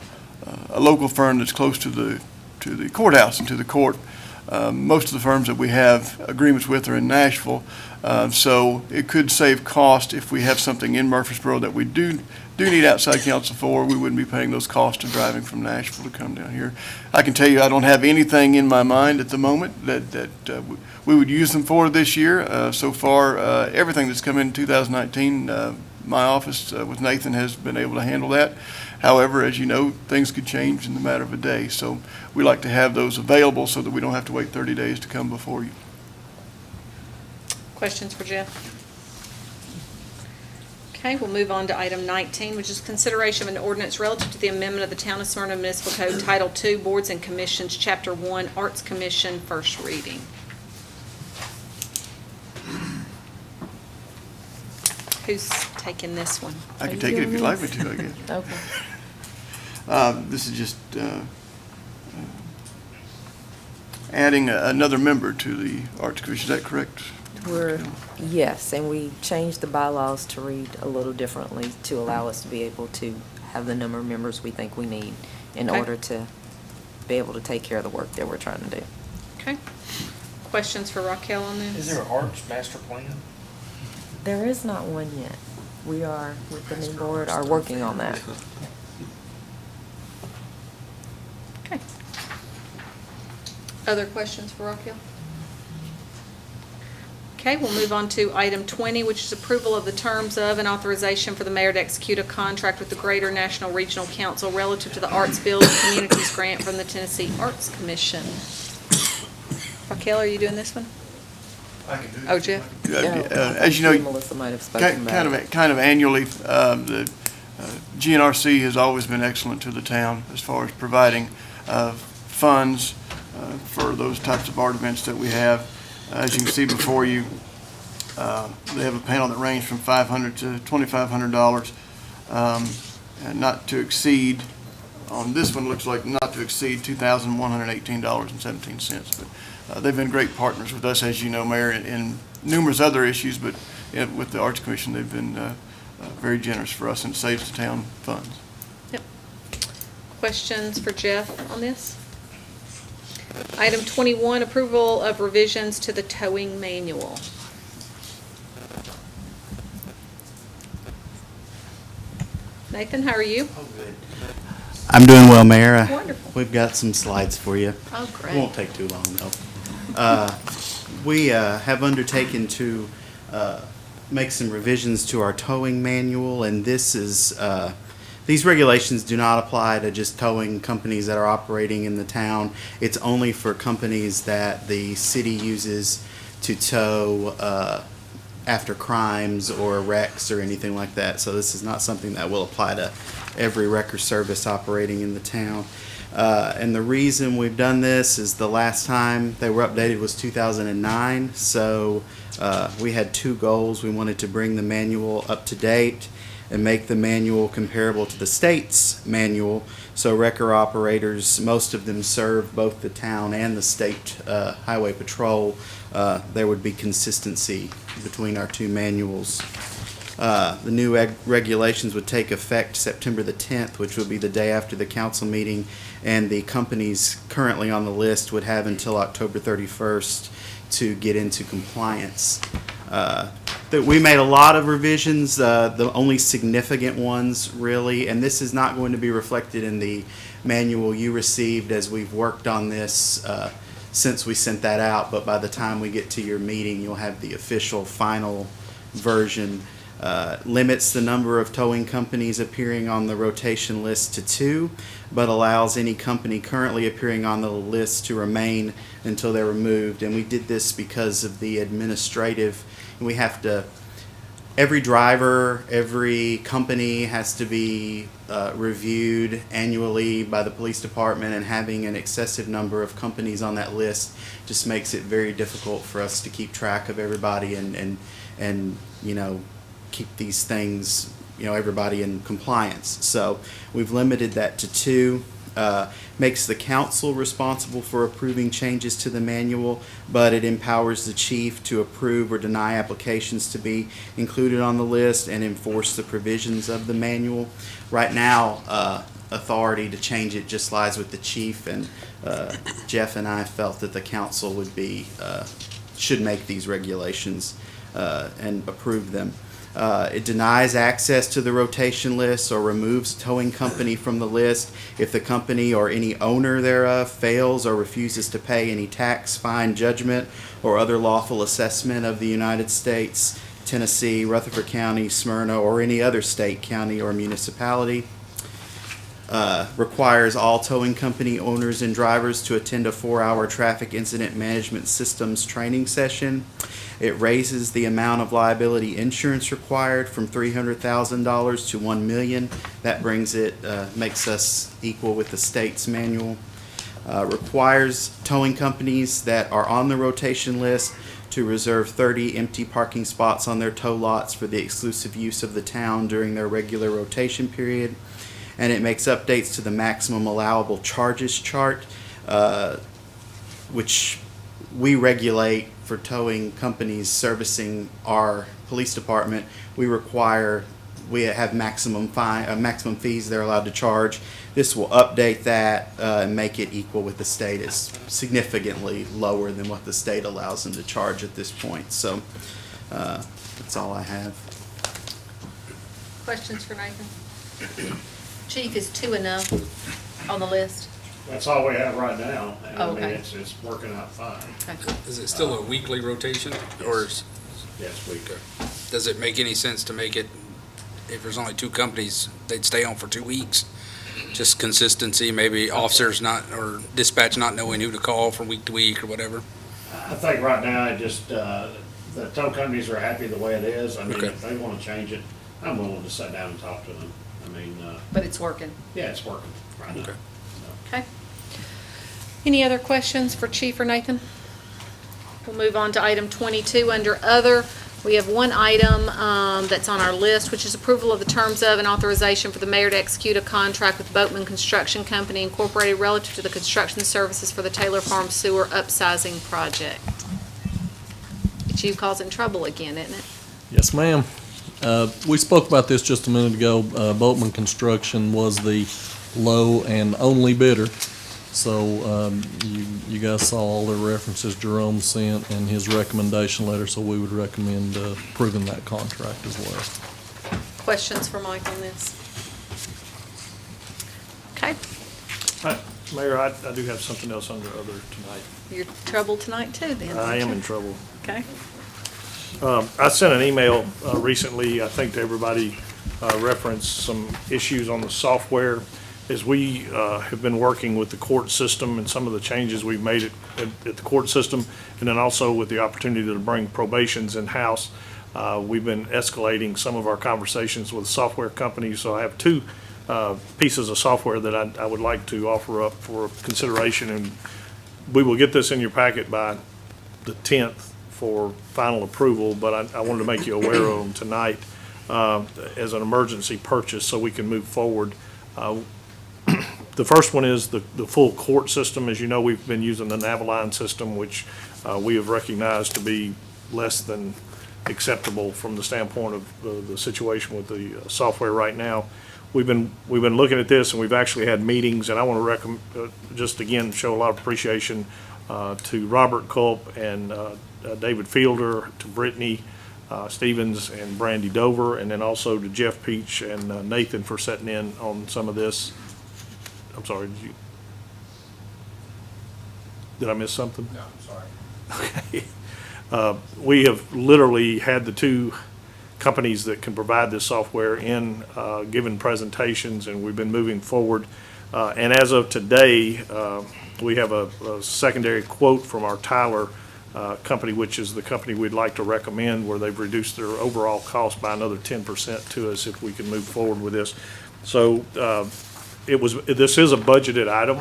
local firm that's close to the courthouse and to the court. Most of the firms that we have agreements with are in Nashville, so it could save cost if we have something in Murfreesboro that we do need outside counsel for. We wouldn't be paying those costs of driving from Nashville to come down here. I can tell you I don't have anything in my mind at the moment that we would use them for this year. So far, everything that's come in 2019, my office with Nathan has been able to handle that. However, as you know, things could change in the matter of a day. So we like to have those available so that we don't have to wait 30 days to come before you. Questions for Jeff? Okay, we'll move on to item 19, which is consideration of an ordinance relative to the amendment of the Town of Smyrna Municipal Code, Title II, Boards and Commissions, Chapter 1, Arts Commission, first reading. Who's taking this one? I can take it if you'd like me to, I guess. Okay. This is just adding another member to the Arts Commission. Is that correct? Yes, and we changed the bylaws to read a little differently to allow us to be able to have the number of members we think we need in Okay. order to be able to take care of the work that we're trying to do. Okay. Questions for Raquel on this? Is there an arts master plan? There is not one yet. We are, with the new board, are working on that. Okay. Other questions for Raquel? Okay, we'll move on to item 20, which is approval of the terms of and authorization for the mayor to execute a contract with the Greater National Regional Council relative to the Arts Building Communities Grant from the Tennessee Arts Commission. Raquel, are you doing this one? I can do it. Oh, Jeff? As you know, Melissa might have spoken about it. kind of annually, the GNRC has always been excellent to the town as far as providing funds for those types of art events that we have. As you can see before you, they have a panel that ranges from $500 to $2,500, and not to exceed. On this one, looks like not to exceed $2,118.17. But they've been great partners with us, as you know, Mayor, in numerous other issues. But with the Arts Commission, they've been very generous for us, and it saves the town funds. Yep. Questions for Jeff on this? Item 21, approval of revisions to the towing manual. Nathan, how are you? Oh, good. I'm doing well, Mayor. Wonderful. We've got some slides for you. Oh, great. Won't take too long, though. We have undertaken to make some revisions to our towing manual, and this is, these regulations do not apply to just towing companies that are operating in the town. It's only for companies that the city uses to tow after crimes or wrecks or anything like that. So this is not something that will apply to every wrecker service operating in the town. And the reason we've done this is the last time they were updated was 2009. So we had two goals. We wanted to bring the manual up to date. and make the manual comparable to the state's manual. So wrecker operators, most of them serve both the town and the state highway patrol. There would be consistency between our two manuals. The new regulations would take effect September the 10th, which would be the day after the council meeting, and the companies currently on the list would have until October 31st to get into compliance. That we made a lot of revisions, the only significant ones really, and this is not going to be reflected in the manual you received as we've worked on this since we sent that out, but by the time we get to your meeting, you'll have the official final version. Limits the number of towing companies appearing on the rotation list to 2, but allows any company currently appearing on the list to remain until they're removed. And we did this because of the administrative, we have to, every driver, every company has to be reviewed annually by the police department, and having an excessive number of companies on that list just makes it very difficult for us to keep track of everybody and you know, keep these things, you know, everybody in compliance. So we've limited that to 2. Makes the council responsible for approving changes to the manual, but it empowers the chief to approve or deny applications to be included on the list and enforce the provisions of the manual. Right now, authority to change it just lies with the chief, and Jeff and I felt that the council would be, should make these regulations and approve them. It denies access to the rotation list or removes a towing company from the list if the company or any owner thereof fails or refuses to pay any tax, fine, judgment, or other lawful assessment of the United States, Tennessee, Rutherford County, Smyrna, or any other state, county, or municipality. Requires all towing company owners and drivers to attend a 4-hour traffic incident management systems training session. It raises the amount of liability insurance required from $300,000 to $1 million. That brings it, makes us equal with the state's manual. Requires towing companies that are on the rotation list to reserve 30 empty parking spots on their tow lots for the exclusive use of the town during their regular rotation period. And it makes updates to the maximum allowable charges chart, which we regulate for towing companies servicing our police department. We have maximum fees they're allowed to charge. This will update that and make it equal with the state. It's significantly lower than what the state allows them to charge at this point. So that's all I have. Questions for Nathan? Chief, is 2 enough on the list? That's all we have right now, and I mean, Okay. it's working out fine. Okay. Is it still a weekly rotation, or Yes, we could. does it make any sense to make it, if there's only 2 companies, they'd stay on for 2 weeks? Just consistency, maybe officers not, or dispatch not knowing who to call from week to week or whatever? I think right now, it just, the tow companies are happy the way it is. I mean, Okay. if they want to change it, I'm willing to sit down and talk to them. I mean, But it's working. yeah, it's working right now. Okay. Okay. Any other questions for Chief or Nathan? We'll move on to item 22 under other. We have one item that's on our list, which is approval of the terms of and authorization for the mayor to execute a contract with Boatman Construction Company Incorporated relative to the construction services for the Taylor Farm Sewer Upsizing Project. It's you causing trouble again, isn't it? Yes, ma'am. We spoke about this just a minute ago. Boatman Construction was the low and only bidder. So you guys saw all the references Jerome sent and his recommendation letter, so we would recommend approving that contract as well. Questions for Mike on this? Okay. Mayor, I do have something else under other tonight. You're in trouble tonight too, then. I aren't am you? in trouble. Okay. I sent an email recently, I think to everybody, referenced some issues on the software. As we have been working with the court system and some of the changes we've made at the court system, and then also with the opportunity to bring probations in-house, we've been escalating some of our conversations with software companies. So I have 2 pieces of software that I would like to offer up for consideration, and we will get this in your packet by the 10th for final approval, but I wanted to make you aware of them tonight. as an emergency purchase so we can move forward. The first one is the full court system. As you know, we've been using the Naviline system, which we have recognized to be less than acceptable from the standpoint of the situation with the software right now. We've been looking at this, and we've actually had meetings, and I want to recommend, just again, show a lot of appreciation to Robert Culp and David Fielder, to Brittany Stevens and Brandy Dover, and then also to Jeff Peach and Nathan for setting in on some of this. I'm sorry, did I miss something? No, I'm sorry. Okay. We have literally had the two companies that can provide this software in given presentations, and we've been moving forward. And as of today, we have a secondary quote from our Tyler company, which is the company we'd like to recommend, where they've reduced their overall cost by another 10% to us if we can move forward with this. So this is a budgeted item,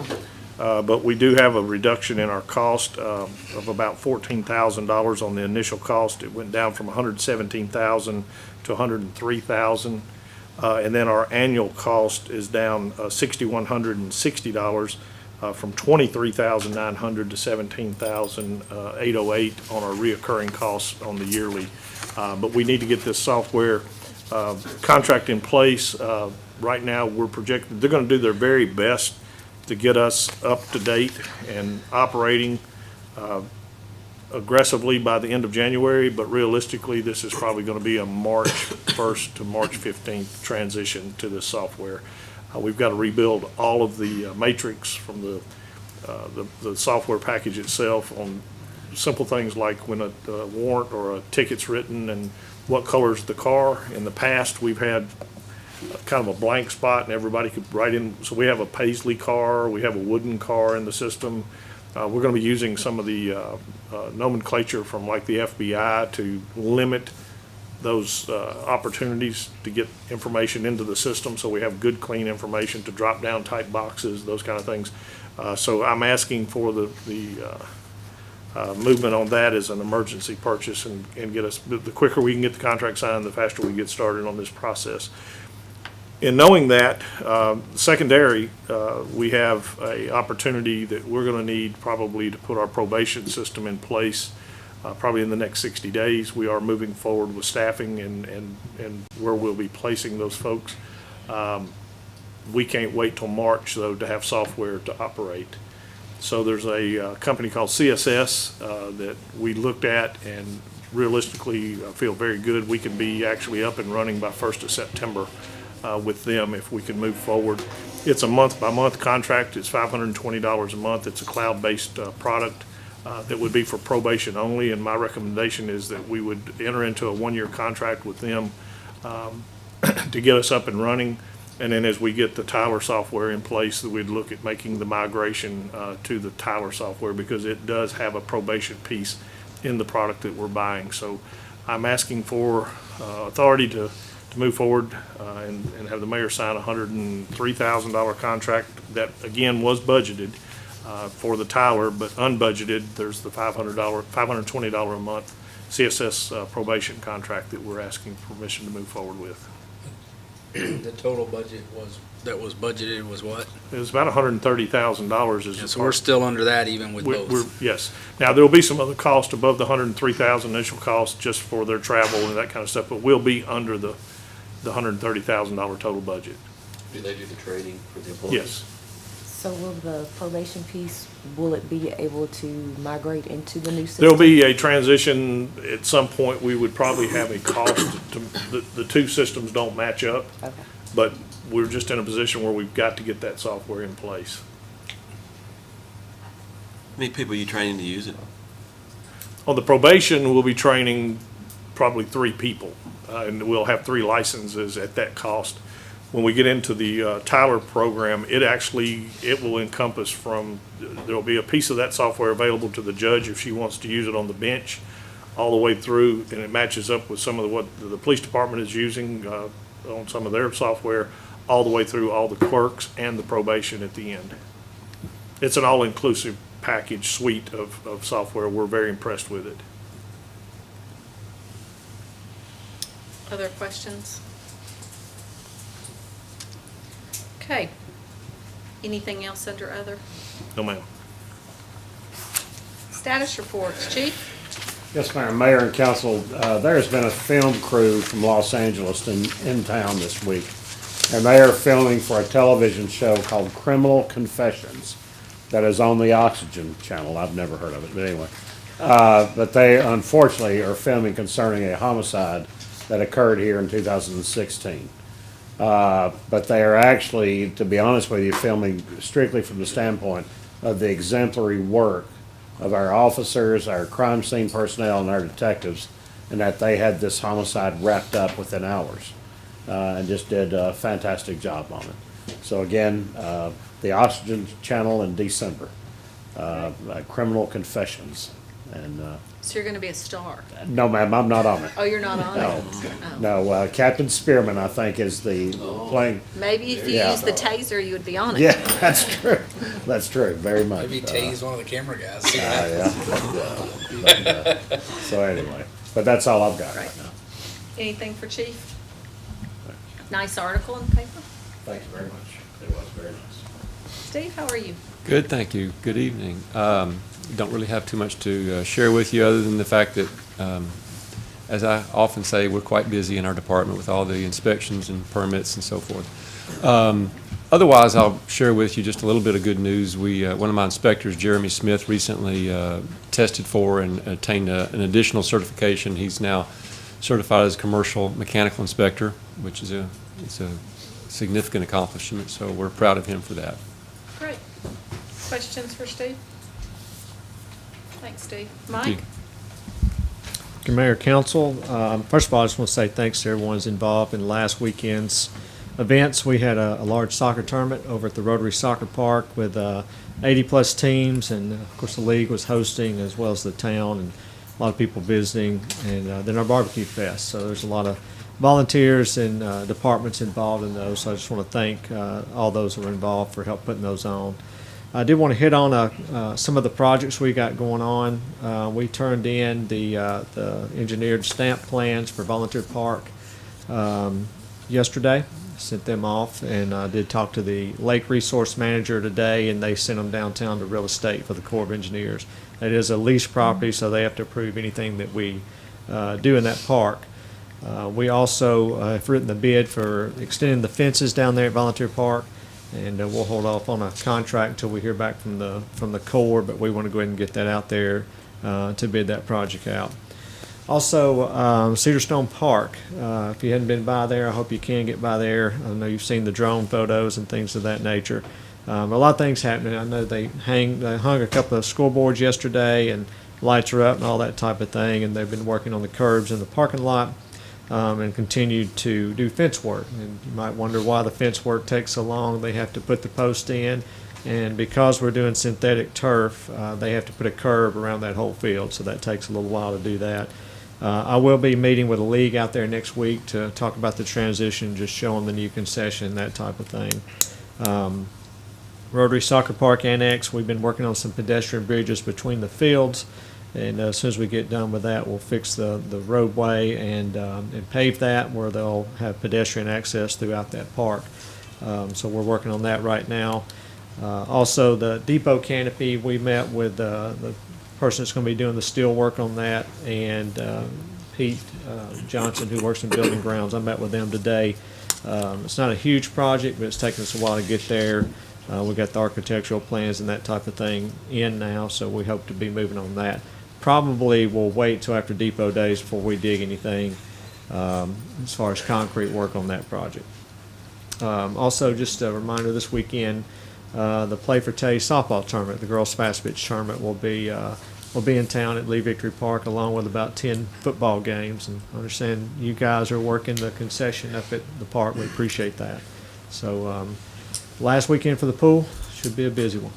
but we do have a reduction in our cost of about $14,000 on the initial cost. It went down from $117,000 to $103,000. And then our annual cost is down $6,160 from $23,900 to $17,808 on our reoccurring costs on the yearly. But we need to get this software contract in place. Right now, we're projected, they're going to do their very best to get us up to date and operating aggressively by the end of January, but realistically, this is probably going to be a March 1st to March 15th transition to this software. We've got to rebuild all of the matrix from the software package itself on simple things like when a warrant or a ticket's written and what color's the car. In the past, we've had kind of a blank spot and everybody could write in. So we have a Paisley car, we have a wooden car in the system. We're going to be using some of the nomenclature from like the FBI to limit those opportunities to get information into the system, so we have good, clean information to drop down type boxes, those kind of things. So I'm asking for the movement on that as an emergency purchase and get us, the quicker we can get the contract signed, the faster we get started on this process. In knowing that, secondary, we have a opportunity that we're going to need probably to put our probation system in place probably in the next 60 days. We are moving forward with staffing and where we'll be placing those folks. We can't wait till March, though, to have software to operate. So there's a company called CSS that we looked at, and realistically, I feel very good. We can be actually up and running by 1st of September with them if we can move forward. It's a month-by-month contract. It's $520 a month. It's a cloud-based product that would be for probation only, and my recommendation is that we would enter into a one-year contract with them to get us up and running. And then as we get the Tyler software in place, that we'd look at making the migration to the Tyler software, because it does have a probation piece in the product that we're buying. So I'm asking for authority to move forward and have the mayor sign a $103,000 contract that, again, was budgeted for the Tyler, but unbudgeted, there's the $520 a month CSS probation contract that we're asking permission to move forward with. The total budget that was budgeted was what? It was about $130,000. Yeah, so we're still under that even with both. Yes. Now, there'll be some other cost above the $103,000 initial cost just for their travel and that kind of stuff, but we'll be under the $130,000 total budget. Do they do the training for the employees? Yes. So will the probation piece, will it be able to migrate into the new system? There'll be a transition. At some point, we would probably have a cost to, the two systems don't match up. Okay. But we're just in a position where we've got to get that software in place. How many people are you training to use it? On the probation, we'll be training probably 3 people, and we'll have 3 licenses at that cost. When we get into the Tyler program, it will encompass from, there'll be a piece of that software available to the judge if she wants to use it on the bench, all the way through, and it matches up with some of what the police department is using on some of their software, all the way through all the clerks and the probation at the end. It's an all-inclusive package suite of software. We're very impressed with it. Other questions? Okay. Anything else under other? No, ma'am. Status reports. Chief? Yes, Mayor, Mayor and Council, there's been a film crew from Los Angeles in town this week, and they are filming for a television show called Criminal Confessions that is on the Oxygen Channel. I've never heard of it, but anyway. But they unfortunately are filming concerning a homicide that occurred here in 2016. But they are actually, to be honest with you, filming strictly from the standpoint of the exemplary work of our officers, our crime scene personnel, and our detectives, and that they had this homicide wrapped up within hours, and just did a fantastic job on it. So again, the Oxygen Channel in December, Criminal Confessions, and, So you're going to be a star. no ma'am, I'm not on it. Oh, you're not on No, it? Oh. no, Captain Spearman, I think, is the playing, Maybe if you Yeah. use the taser, you would be on it. yeah, that's true, that's true, very much. Maybe tase one of the camera guys. Yeah. So anyway, but that's all I've got right now. Anything for Chief? Nice article in the paper. Thank you very much. It was very nice. Steve, how are you? Good, thank you. Good evening. Don't really have too much to share with you other than the fact that, as I often say, we're quite busy in our department with all the inspections and permits and so forth. Otherwise, I'll share with you just a little bit of good news. One of my inspectors, Jeremy Smith, recently tested for and attained an additional certification. He's now certified as a commercial mechanical inspector, which is it's a significant accomplishment, so we're proud of him for that. Great. Questions for Steve? Thanks, Steve. Thank you. Mike? Thank you, Mayor, Council. First of all, I just want to say thanks to everyone who's involved in last weekend's events. We had a large soccer tournament over at the Rotary Soccer Park with 80-plus teams, and of course the league was hosting as well as the town, and a lot of people visiting, and then our barbecue fest. So there's a lot of volunteers and departments involved in those. So I just want to thank all those who were involved for help putting those on. I did want to hit on some of the projects we got going on. We turned in the engineered stamp plans for Volunteer Park yesterday, sent them off, and I did talk to the Lake Resource Manager today, and they sent them downtown to Real Estate for the Corps of Engineers. It is a leased property, so they have to approve anything that we do in that park. We also have written the bid for extending the fences down there at Volunteer Park, and we'll hold off on a contract until we hear back from the Corps, but we want to go ahead and get that out there to bid that project out. Also, Cedar Stone Park, if you hadn't been by there, I hope you can get by there. I know you've seen the drone photos and things of that nature. A lot of things happening. I know they hung a couple of scoreboards yesterday, and lights are up and all that type of thing, and they've been working on the curbs in the parking lot. And continued to do fence work. And you might wonder why the fence work takes so long. They have to put the post in, and because we're doing synthetic turf, they have to put a curb around that whole field, so that takes a little while to do that. I will be meeting with the league out there next week to talk about the transition, just show them the new concession, that type of thing. Rotary Soccer Park Annex, we've been working on some pedestrian bridges between the fields. And as soon as we get done with that, we'll fix the roadway and pave that where they'll have pedestrian access throughout that park. So we're working on that right now. Also, the depot canopy, we met with the person that's going to be doing the steel work on that, and Pete Johnson, who works in building grounds. I met with them today. It's not a huge project, but it's taken us a while to get there. We got the architectural plans and that type of thing in now, so we hope to be moving on that. Probably we'll wait till after depot days before we dig anything as far as concrete work on that project. Also, just a reminder, this weekend, the Play for Tay softball tournament, the girls fast pitch tournament, will be in town at Lee Victory Park, along with about 10 football games. And I understand you guys are working the concession up at the park. We appreciate that. So last weekend for the pool, should be a busy one.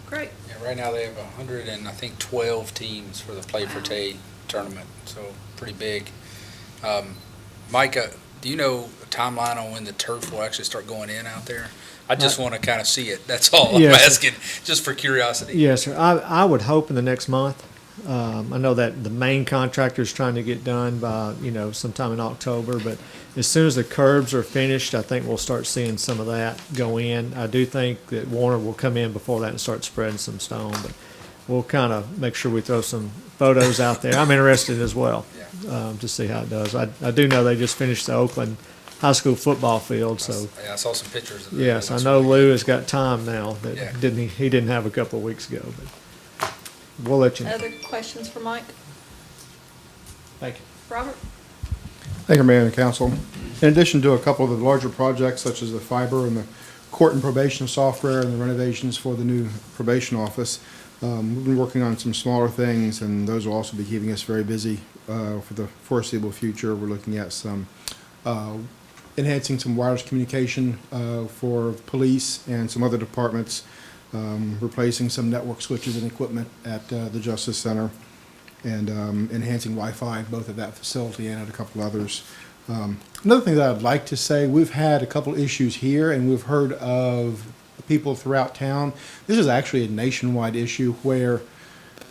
Great. Yeah, right now they have 112 teams for the Play for Tay tournament, so pretty big. Mike, do you know a timeline on when the turf will actually start going in out there? I just want to kind of see it. That's all I'm Yes. asking, just for curiosity. Yes, sir. I would hope in the next month. I know that the main contractor is trying to get done by, sometime in October, but as soon as the curbs are finished, I think we'll start seeing some of that go in. I do think that Warner will come in before that and start spreading some stone, but we'll kind of make sure we throw some photos out there. I'm interested as well, to see how it does. I do know they just finished the Oakland High School football field, so. Yeah, I saw some pictures of that. Yes, I know Lou has got time now that he didn't have a couple of weeks ago, but we'll let you know. Other questions for Mike? Thank you. Robert? Thank you, Mayor and Council. In addition to a couple of the larger projects such as the fiber and the court and probation software and the renovations for the new probation office, we've been working on some smaller things, and those will also be keeping us very busy for the foreseeable future. We're looking at some enhancing some wireless communication for police and some other departments, replacing some network switches and equipment at the Justice Center, and enhancing Wi-Fi both at that facility and at a couple others. Another thing that I'd like to say, we've had a couple issues here, and we've heard of people throughout town. This is actually a nationwide issue where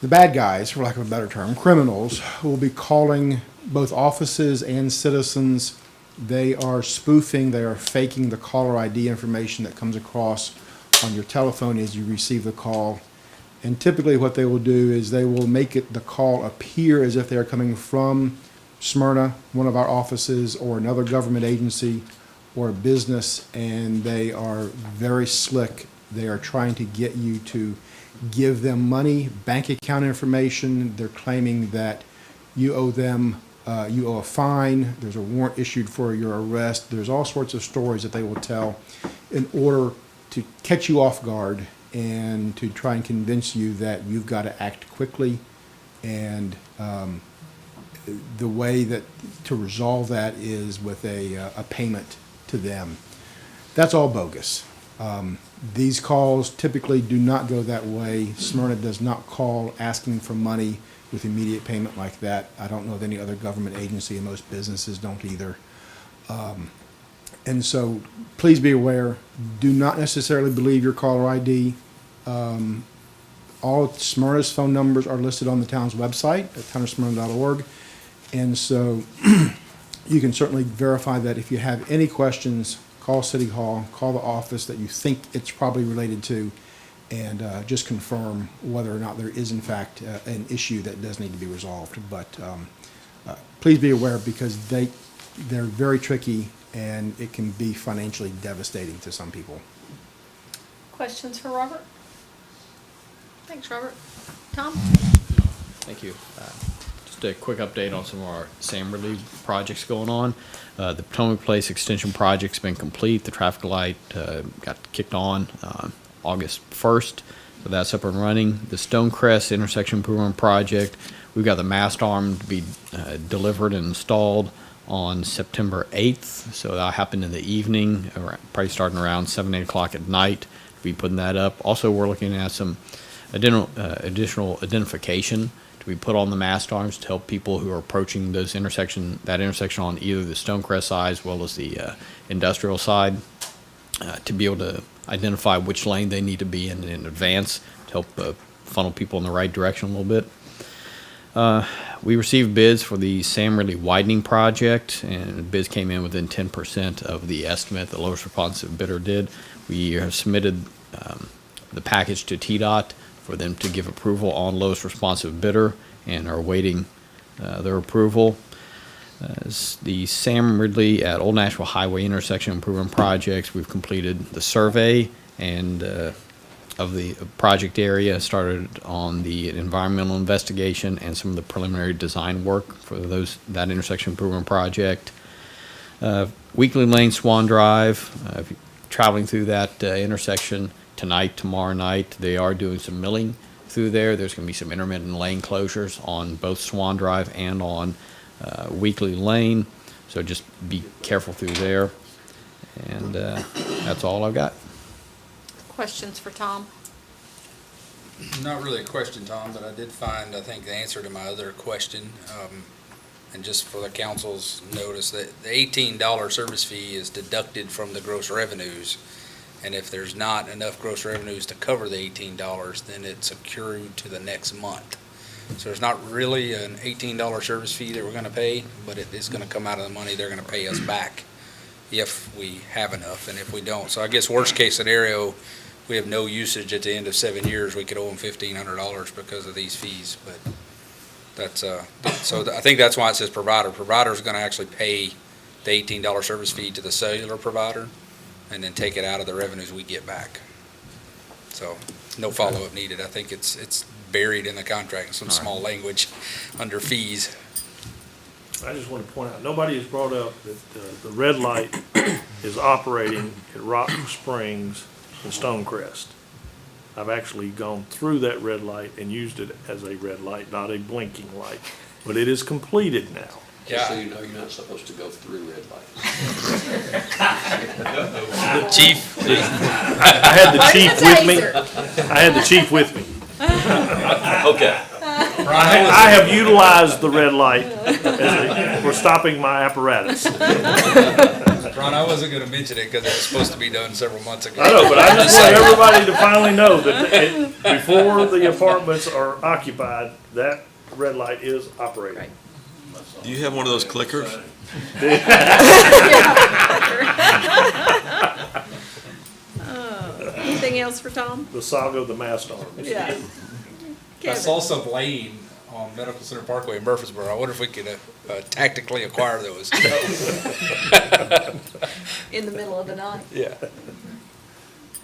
the bad guys, for lack of a better term, criminals, will be calling both offices and citizens. They are spoofing, they are faking the caller ID information that comes across on your telephone as you receive the call. And typically what they will do is they will make the call appear as if they are coming from Smyrna, one of our offices, or another government agency or a business, and they are very slick. They are trying to get you to give them money, bank account information. They're claiming that you owe them, you owe a fine, there's a warrant issued for your arrest. There's all sorts of stories that they will tell in order to catch you off guard and to try and convince you that you've got to act quickly. And the way that to resolve that is with a payment to them. That's all bogus. These calls typically do not go that way. Smyrna does not call asking for money with immediate payment like that. I don't know of any other government agency, and most businesses don't either. And so please be aware, do not necessarily believe your caller ID. All Smyrna's phone numbers are listed on the town's website at townofsmyrna.org. And so you can certainly verify that. If you have any questions, call City Hall, call the office that you think it's probably related to, and just confirm whether or not there is in fact an issue that does need to be resolved. But please be aware, because they're very tricky, and it can be financially devastating to some people. Questions for Robert? Thanks, Robert. Tom? Thank you. Just a quick update on some of our SAM relief projects going on. The Potomac Place Extension project's been complete. The traffic light got kicked on August 1st, so that's up and running. The Stonecrest Intersection Improvement Project, we've got the mast arm to be delivered and installed on September 8th, so that'll happen in the evening, probably starting around 7, 8 o'clock at night. We'll be putting that up. Also, we're looking at some additional identification to be put on the mast arms to help people who are approaching that intersection on either the Stonecrest side as well as the industrial side, to be able to identify which lane they need to be in advance to help funnel people in the right direction a little bit. We received bids for the Sam Ridley widening project, and the bids came in within 10% of the estimate the lowest responsive bidder did. We have submitted the package to TDOT for them to give approval on lowest responsive bidder, and are awaiting their approval. The Sam Ridley at Old Nashville Highway intersection improvement projects, we've completed the survey and of the project area, started on the environmental investigation and some of the preliminary design work for that intersection improvement project. Weekly Lane Swan Drive, if you're traveling through that intersection tonight, tomorrow night, they are doing some milling through there. There's going to be some intermittent lane closures on both Swan Drive and on Weekly Lane, so just be careful through there. And that's all I've got. Questions for Tom? Not really a question, Tom, but I did find, I think, the answer to my other question. And just for the council's notice, that the $18 service fee is deducted from the gross revenues. And if there's not enough gross revenues to cover the $18, then it's accrued to the next month. So there's not really an $18 service fee that we're gonna pay, but it is gonna come out of the money they're gonna pay us back if we have enough, and if we don't. So I guess worst case scenario, we have no usage at the end of 7 years, we could owe them $1,500 because of these fees, but that's, so I think that's why it says provider. Provider's gonna actually pay the $18 service fee to the cellular provider, and then take it out of the revenues we get back. So, no follow-up needed. I think it's buried in the contract in some small language under fees. I just want to point out, nobody has brought up that the red light is operating at Rock Springs and Stonecrest. I've actually gone through that red light and used it as a red light, not a blinking light, but it is completed now. Just so you know, you're not supposed to go through red lights. Chief? I had the chief with me. I had the chief with me. Okay. I have utilized the red light for stopping my apparatus. Ron, I wasn't gonna mention it because it was supposed to be done several months ago. I know, but I just want everybody to finally know that before the apartments are occupied, that red light is operating. Do you have one of those clickers? Anything else for Tom? The saga of the mast arms. Yeah. I Kevin? saw some laying on Medical Center Parkway in Murfreesboro. I wonder if we could tactically acquire those. In the middle of the night. Yeah.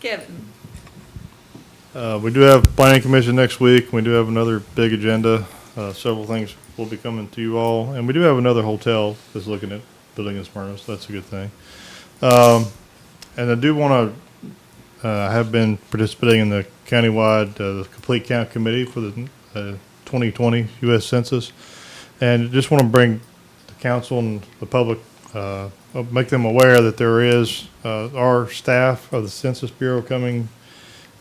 Kevin? We do have planning commission next week. We do have another big agenda. Several things will be coming to you all. And we do have another hotel that's looking at building in Smyrna, so that's a good thing. And I do want to, I have been participating in the countywide, the Complete Count Committee for the 2020 U.S. Census. And just want to bring the council and the public, make them aware that there is our staff of the Census Bureau coming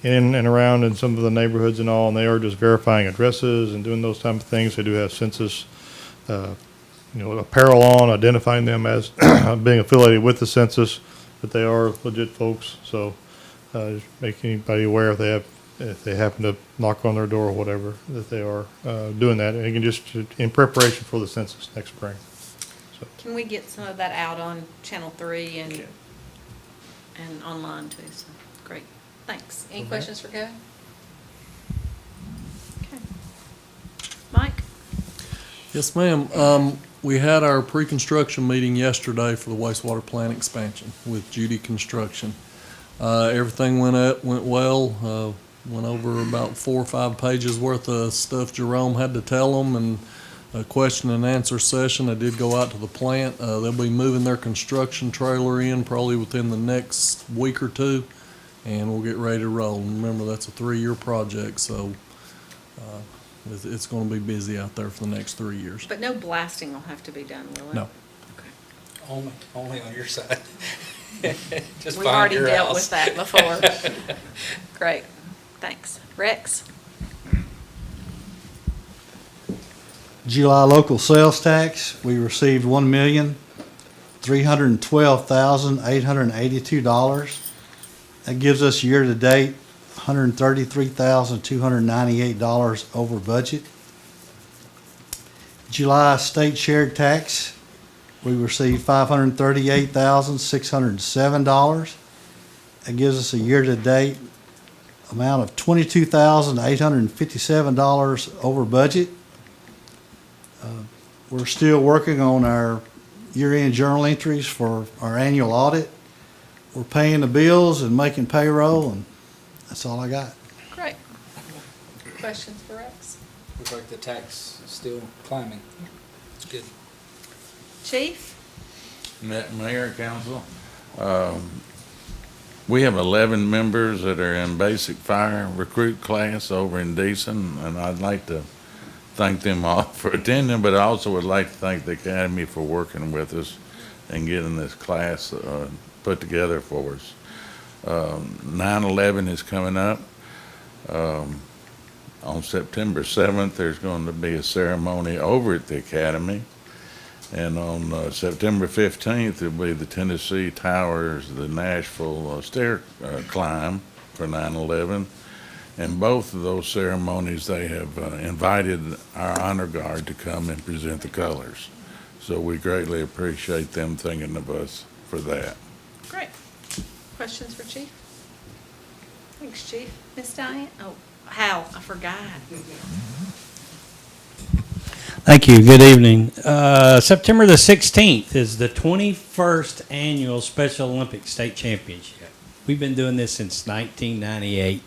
in and around in some of the neighborhoods and all, and they are just verifying addresses and doing those type of things. They do have census, apparel on, identifying them as being affiliated with the census, but they are legit folks. So just make anybody aware if they happen to knock on their door or whatever, that they are doing that, and again, just in preparation for the census next spring. So. Can we get some of that out on Channel 3 and online too? So, great. Thanks. Any questions for Kevin? Okay. Mike? Yes, ma'am. We had our pre-construction meeting yesterday for the wastewater plant expansion with Judy Construction. Everything went well. Went over about 4 or 5 pages worth of stuff Jerome had to tell them, and a question and answer session. I did go out to the plant. They'll be moving their construction trailer in probably within the next week or two, and we'll get ready to roll. And remember, that's a 3-year project, so it's going to be busy out there for the next 3 years. But no blasting will have to be done, will it? No. Only on your side. Just We've behind already your dealt house. with that before. Great. Thanks. Rex? July local sales tax, we received $1,312,882. That gives us year-to-date $133,298 over budget. July state shared tax, we received $538,607. That gives us a year-to-date amount of $22,857 over budget. We're still working on our year-end journal entries for our annual audit. We're paying the bills and making payroll, and that's all I got. Great. Questions for Rex? Looks like the tax is still climbing. It's good. Chief? Mayor, council, we have 11 members that are in basic fire recruit class over in Deason, and I'd like to thank them all for attending, but I also would like to thank the Academy for working with us and getting this class put together for us. 9/11 is coming up. On September 7th, there's going to be a ceremony over at the Academy. And on September 15th, it'll be the Tennessee Towers, the Nashville stair climb for 9/11. And both of those ceremonies, they have invited our honor guard to come and present the colors. So we greatly appreciate them thinking of us for that. Great. Questions for Chief? Thanks, Chief. Ms. Diane? Oh, Hal, I forgot. Thank you. Good evening. September the 16th is the 21st Annual Special Olympics State Championship. We've been doing this since 1998.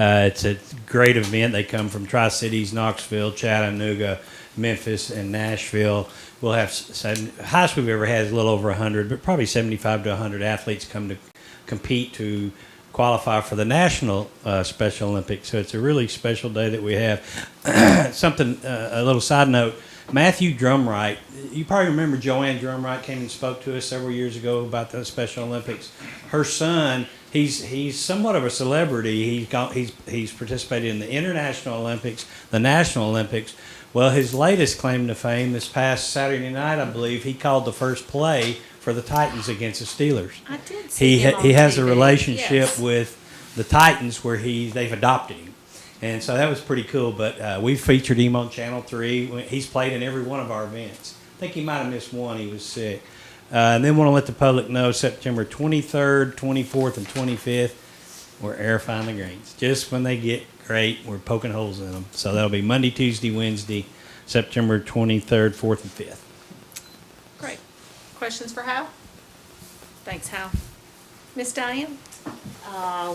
It's a great event. They come from Tri-Cities, Knoxville, Chattanooga, Memphis, and Nashville. We'll have, highest we've ever had is a little over 100, but probably 75 to 100 athletes come to compete to qualify for the National Special Olympics. So it's a really special day that we have. Something, a little side note, Matthew Drumright, you probably remember Joanne Drumright came and spoke to us several years ago about the Special Olympics. Her son, he's somewhat of a celebrity. He's participated in the International Olympics, the National Olympics. Well, his latest claim to fame this past Saturday night, I believe, he called the first play for the Titans against the Steelers. I did see him on He has a TV. relationship Yes. with the Titans where they've adopted him. And so that was pretty cool, but we featured him on Channel 3. He's played in every one of our events. I think he might have missed one. He was sick. And then want to let the public know September 23rd, 24th, and 25th, we're airifying the greens. Just when they get great, we're poking holes in them. So that'll be Monday, Tuesday, Wednesday, September 23rd, 4th, and 5th. Great. Questions for Hal? Thanks, Hal. Ms. Diane?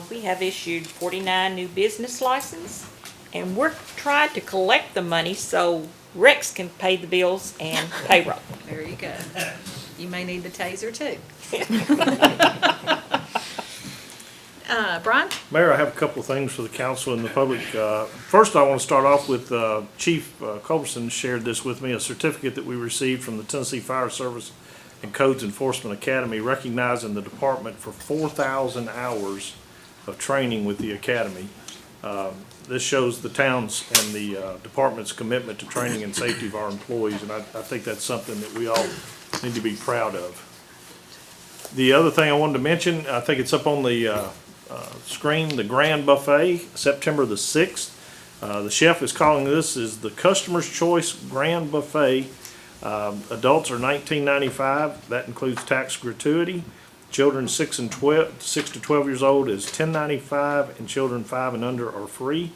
We have issued 49 new business licenses, and we're trying to collect the money so Rex can pay the bills and payroll. There you go. You may need the taser, too. Brian? Mayor, I have a couple of things for the council and the public. First, I want to start off with Chief Culberson shared this with me, a certificate that we received from the Tennessee Fire Service and Codes Enforcement Academy recognizing the department for 4,000 hours of training with the academy. This shows the town's and the department's commitment to training and safety of our employees, and I think that's something that we all need to be proud of. The other thing I wanted to mention, I think it's up on the screen, the Grand Buffet, September the 6th. The chef is calling this is the Customer's Choice Grand Buffet. Adults are $19.95. That includes tax gratuity. Children 6 to 12 years old is $10.95, and children 5 and under are free.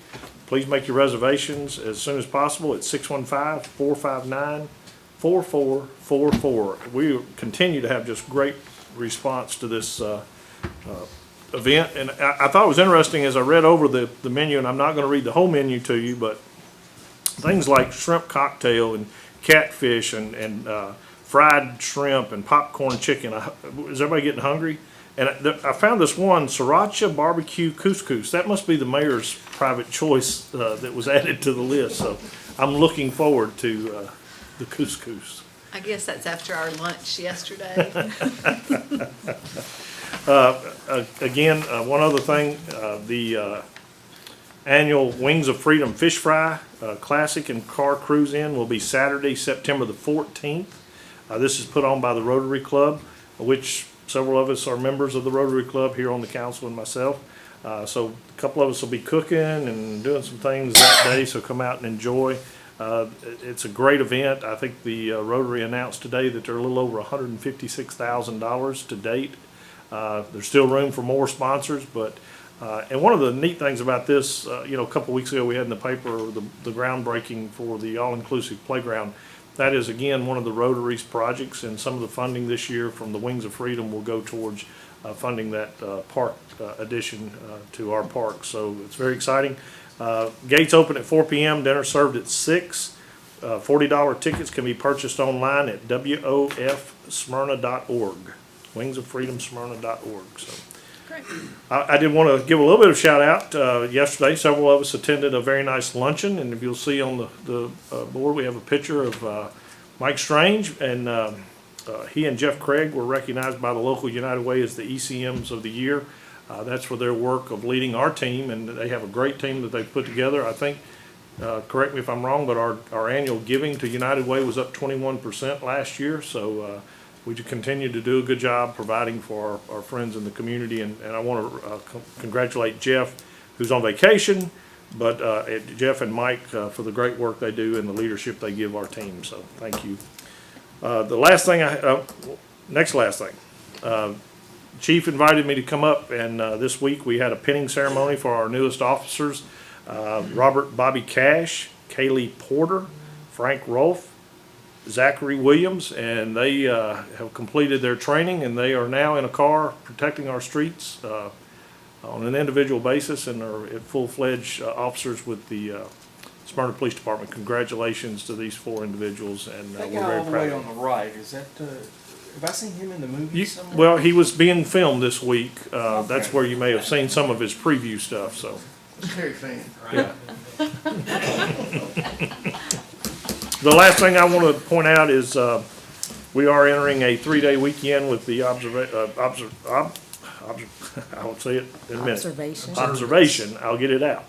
Please make your reservations as soon as possible at 615-459-4444. We continue to have just great response to this event, and I thought it was interesting as I read over the menu, and I'm not going to read the whole menu to you, but things like shrimp cocktail and catfish and fried shrimp and popcorn chicken. Is everybody getting hungry? And I found this one, Sriracha Barbecue Couscous. That must be the mayor's private choice that was added to the list. So I'm looking forward to the couscous. I guess that's after our lunch yesterday. Again, one other thing, the annual Wings of Freedom Fish Fry Classic and Car Cruise In will be Saturday, September the 14th. This is put on by the Rotary Club, which several of us are members of the Rotary Club here on the council and myself. So a couple of us will be cooking and doing some things that day, so come out and enjoy. It's a great event. I think the Rotary announced today that they're a little over $156,000 to date. There's still room for more sponsors, but and one of the neat things about this, a couple weeks ago we had in the paper the groundbreaking for the all-inclusive playground. That is, again, one of the Rotary's projects, and some of the funding this year from the Wings of Freedom will go towards funding that park addition to our park. So it's very exciting. Gates open at 4 p.m., dinner served at 6. $40 tickets can be purchased online at wofsmyrna.org, wingsoffreedomsmyrna.org. So Great. I did want to give a little bit of shout out. Yesterday, several of us attended a very nice luncheon, and if you'll see on the board, we have a picture of Mike Strange, and he and Jeff Craig were recognized by the local United Way as the ECMs of the year. That's for their work of leading our team, and they have a great team that they've put together. I think, correct me if I'm wrong, but our annual giving to United Way was up 21% last year, so we continue to do a good job providing for our friends in the community, and I want to congratulate Jeff who's on vacation, but Jeff and Mike for the great work they do and the leadership they give our team, so thank you. The last thing next last thing. Chief invited me to come up, and this week we had a pinning ceremony for our newest officers, Robert Bobby Cash, Kaylee Porter, Frank Rolfe, Zachary Williams, and they have completed their training, and they are now in a car protecting our streets on an individual basis, and are full-fledged officers with the Smyrna Police Department. Congratulations to these 4 individuals, and That we're guy very all the proud way of on them. the right, is that, have I seen him in the movie somewhere? Well, he was being filmed this week. That's where you may have seen some of his preview stuff, so. Terry fan. Yeah. The last thing I want to point out is we are entering a 3-day weekend with the I won't say it in a minute. Observation, I'll get it out,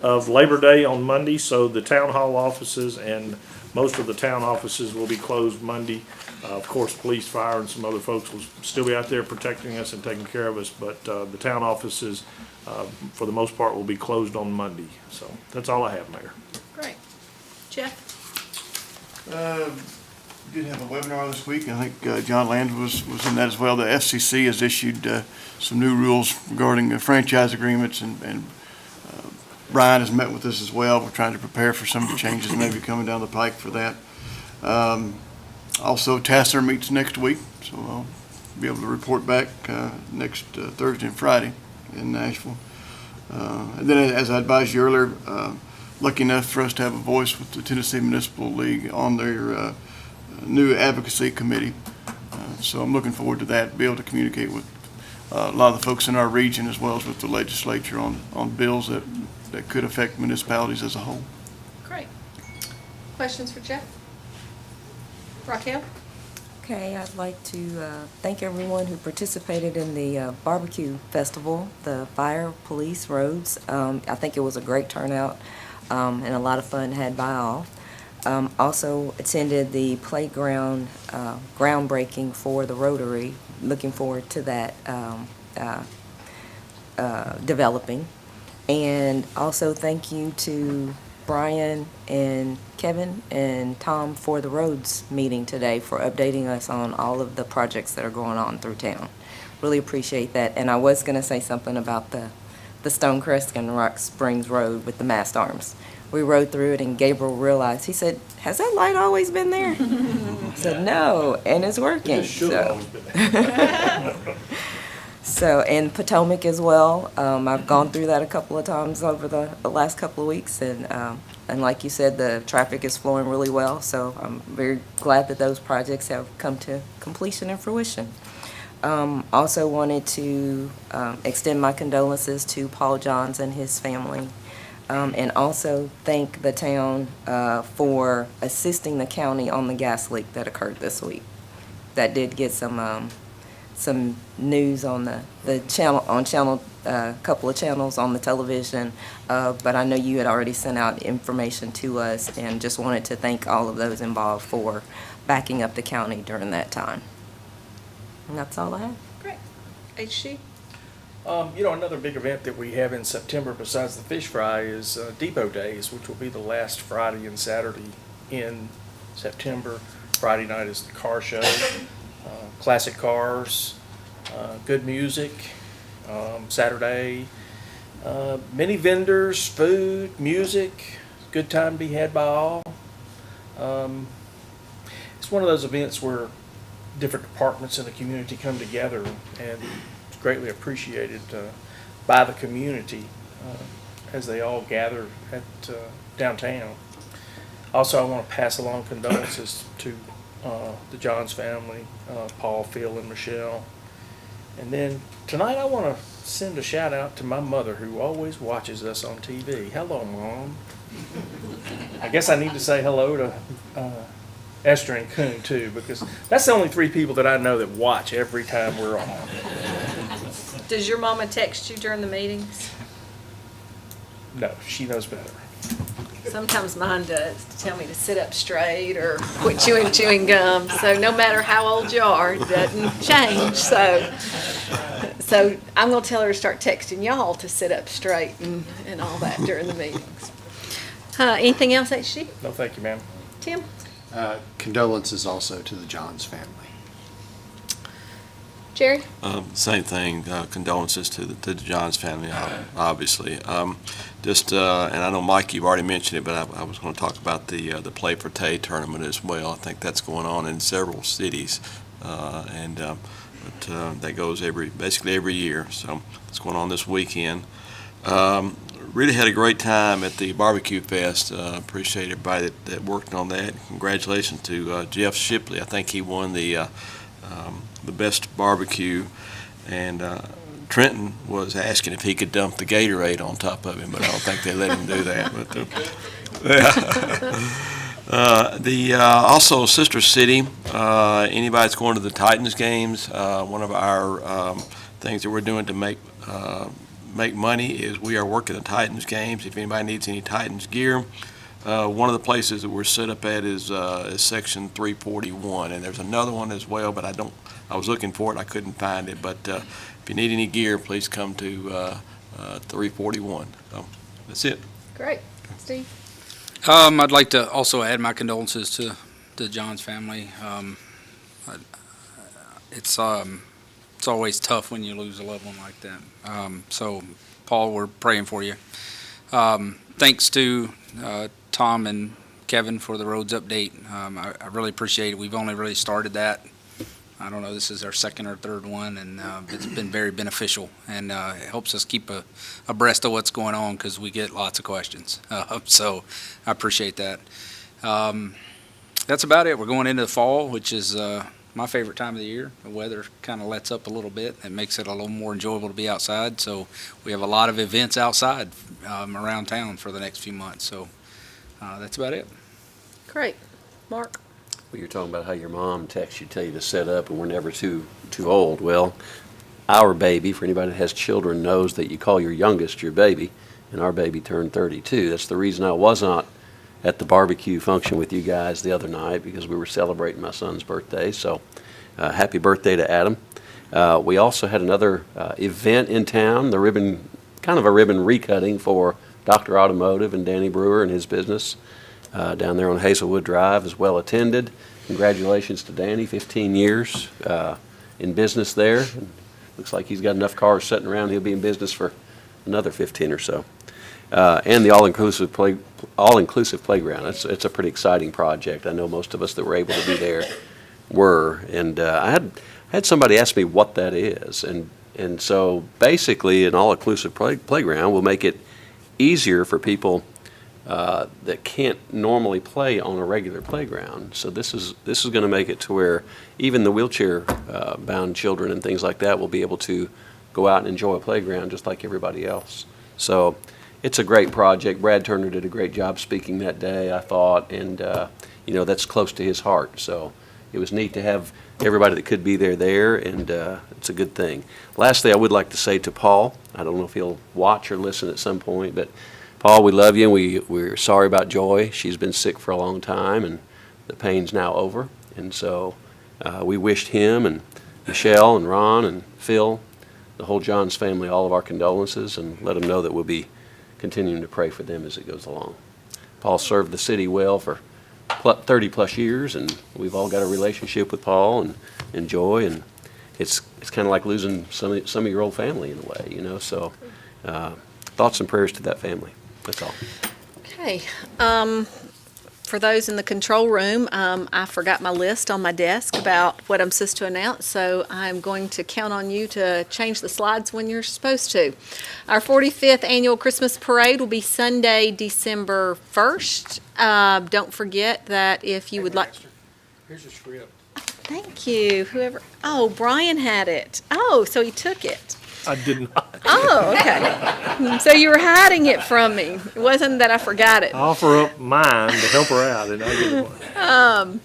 of Labor Day on Monday, so the town hall offices and most of the town offices will be closed Monday. Of course, police, fire, and some other folks will still be out there protecting us and taking care of us, but the town offices, for the most part, will be closed on Monday. So that's all I have, Mayor. Great. Jeff? Did have a webinar this week. I think John Land was in that as well. The FCC has issued some new rules regarding franchise agreements, and Brian has met with us as well. We're trying to prepare for some of the changes maybe coming down the pike for that. Also, TASSER meets next week, so I'll be able to report back next Thursday and Friday in Nashville. And then, as I advised you earlier, lucky enough for us to have a voice with the Tennessee Municipal League on their new advocacy committee. So I'm looking forward to that, be able to communicate with a lot of the folks in our region as well as with the legislature on bills that could affect municipalities as a whole. Great. Questions for Jeff? Raquel? Okay, I'd like to thank everyone who participated in the barbecue festival, the fire, police, roads. I think it was a great turnout and a lot of fun had by all. Also attended the playground groundbreaking for the Rotary. Looking forward to that developing. And also thank you to Brian and Kevin and Tom for the roads meeting today, for updating us on all of the projects that are going on through town. Really appreciate that. And I was going to say something about the Stonecrest and Rock Springs Road with the mast arms. We rode through it and Gabriel realized, he said, "Has that light always been there?" I said, "No, and it's working." It should have So. always been there. So, and Potomac as well. I've gone through that a couple of times over the last couple of weeks, and like you said, the traffic is flowing really well. So I'm very glad that those projects have come to completion and fruition. Also wanted to extend my condolences to Paul Johns and his family, and also thank the town for assisting the county on the gas leak that occurred this week. That did get some news on the channel, couple of channels on the television, but I know you had already sent out information to us, and just wanted to thank all of those involved for backing up the county during that time. And that's all I have. Great. HG? Another big event that we have in September besides the fish fry is Depot Days, which will be the last Friday and Saturday in September. Friday night is the car show, classic cars, good music. Saturday, many vendors, food, music, good time to be had by all. It's one of those events where different departments in the community come together, and it's greatly appreciated by the community as they all gather at downtown. Also, I want to pass along condolences to the Johns family, Paul, Phil, and Michelle. And then tonight I want to send a shout out to my mother, who always watches us on TV. Hello, Mom. I guess I need to say hello to Esther and Coon too, because that's the only 3 people that I know that watch every time we're on. Does your mama text you during the meetings? No, she knows better. Sometimes mine does, to tell me to sit up straight or quit chewing gum. So no matter how old you are, it doesn't change. So I'm gonna tell her to start texting y'all to sit up straight and all that during the meetings. Anything else, HG? No, thank you, ma'am. Tim? Condolences also to the Johns family. Jerry? Same thing, condolences to the Johns family, obviously. And I know, Mike, you've already mentioned it, but I was going to talk about the Play for Tay tournament as well. I think that's going on in several cities, but that goes basically every year. So it's going on this weekend. Really had a great time at the Barbecue Fest. Appreciate everybody that worked on that. Congratulations to Jeff Shipley. I think he won the best barbecue, and Trenton was asking if he could dump the Gatorade on top of him, but I don't think they let him do that. But also Sister City. Anybody that's going to the Titans games, one of our things that we're doing to make money is we are working the Titans games. If anybody needs any Titans gear, one of the places that we're set up at is section 341, and there's another one as well, but I was looking for it, I couldn't find it. But if you need any gear, please come to 341. So that's it. Great. Steve? I'd like to also add my condolences to the Johns family. It's always tough when you lose a loved one like that. So, Paul, we're praying for you. Thanks to Tom and Kevin for the roads update. I really appreciate it. We've only really started that. I don't know, this is our second or third one, and it's been very beneficial, and it helps us keep abreast of what's going on because we get lots of questions. So I appreciate that. That's about it. We're going into the fall, which is my favorite time of the year. The weather kind of lets up a little bit. It makes it a little more enjoyable to be outside. So we have a lot of events outside around town for the next few months. So that's about it. Great. Mark? Well, you're talking about how your mom texts you, tell you to set up, and we're never too old. Well, our baby, for anybody that has children, knows that you call your youngest your baby, and our baby turned 32. That's the reason I was not at the barbecue function with you guys the other night, because we were celebrating my son's birthday. So happy birthday to Adam. We also had another event in town, kind of a ribbon recutting for Dr. Automotive and Danny Brewer and his business. Down there on Hazelwood Drive is well attended. Congratulations to Danny, 15 years in business there. And looks like he's got enough cars sitting around, he'll be in business for another 15 or so. And the all-inclusive playground. It's a pretty exciting project. I know most of us that were able to be there were. And I had somebody ask me what that is. And so basically an all-inclusive playground will make it easier for people that can't normally play on a regular playground. So this is going to make it to where even the wheelchair bound children and things like that will be able to go out and enjoy a playground just like everybody else. So it's a great project. Brad Turner did a great job speaking that day, I thought, and that's close to his heart. So it was neat to have everybody that could be there, and it's a good thing. Lastly, I would like to say to Paul, I don't know if he'll watch or listen at some point, but Paul, we love you, and we're sorry about Joy. She's been sick for a long time, and the pain's now over. And so we wished him and Michelle and Ron and Phil, the whole Johns family, all of our condolences, and let them know that we'll be continuing to pray for them as it goes along. Paul served the city well for 30-plus years, and we've all got a relationship with Paul and Joy, and it's kind of like losing some of your old family in a way, So thoughts and prayers to that family. That's all. Okay. For those in the control room, I forgot my list on my desk about what I'm supposed to announce, so I'm going to count on you to change the slides when you're supposed to. Our 45th Annual Christmas Parade will be Sunday, December 1st. Don't forget that if you would like... Here's your script. Thank you. Brian had it. Oh, so he took it. I did not. Oh, okay. So you were hiding it from me. It wasn't that I forgot it. Offer up mine to help her out, and I give one.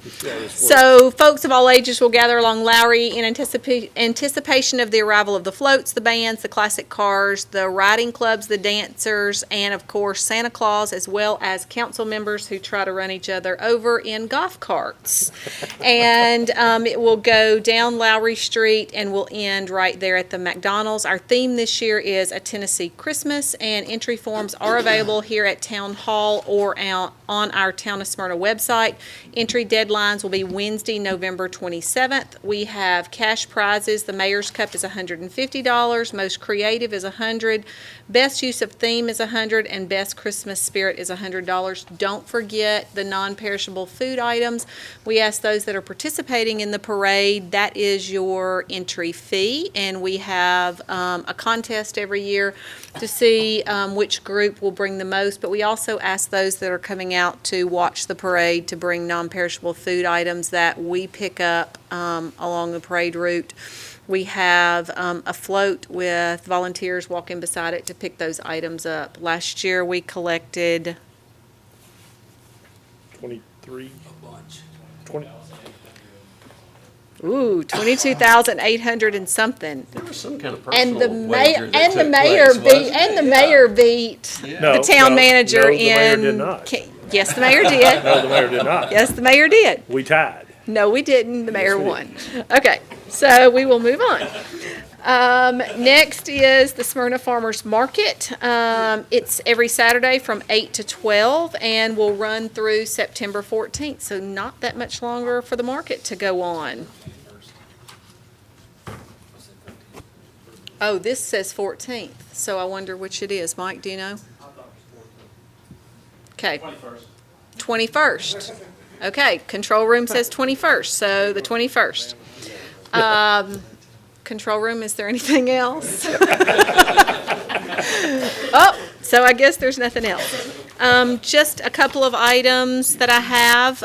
So folks of all ages will gather along Lowry in anticipation of the arrival of the floats, the bands, the classic cars, the riding clubs, the dancers, and of course Santa Claus, as well as council members who try to run each other over in golf carts. And it will go down Lowry Street and will end right there at the McDonald's. Our theme this year is A Tennessee Christmas, and entry forms are available here at Town Hall or out on our Town of Smyrna website. Entry deadlines will be Wednesday, November 27th. We have cash prizes. The Mayor's Cup is $150. Most Creative is $100. Best Use of Theme is $100, and Best Christmas Spirit is $100. Don't forget the non-perishable food items. We ask those that are participating in the parade, that is your entry fee, and we have a contest every year to see which group will bring the most, but we also ask those that are coming out to watch the parade to bring non-perishable food items that we pick up along the parade route. We have a float with volunteers walking beside it to pick those items up. Last year, we collected 23. A bunch. 20. 22,800 and something. There was some kind of And the personal wager mayor, that and the took mayor place, beat, wasn't and the it? mayor beat No, the town no, manager no, the mayor in. did not. Yes, the mayor did. No, the mayor did not. Yes, the mayor did. We tied. No, we didn't. The mayor won. Okay, so we will move on. Next is the Smyrna Farmers Market. It's every Saturday from 8 to 12 and will run through September 14th, so not that much longer for the market to go on. Oh, this says 14th, so I wonder which it is. Mike, do you know? Okay. 21st. Okay, control room says 21st, so the 21st. Control room, is there anything else? Oh, so I guess there's nothing else. Just a couple of items that I have.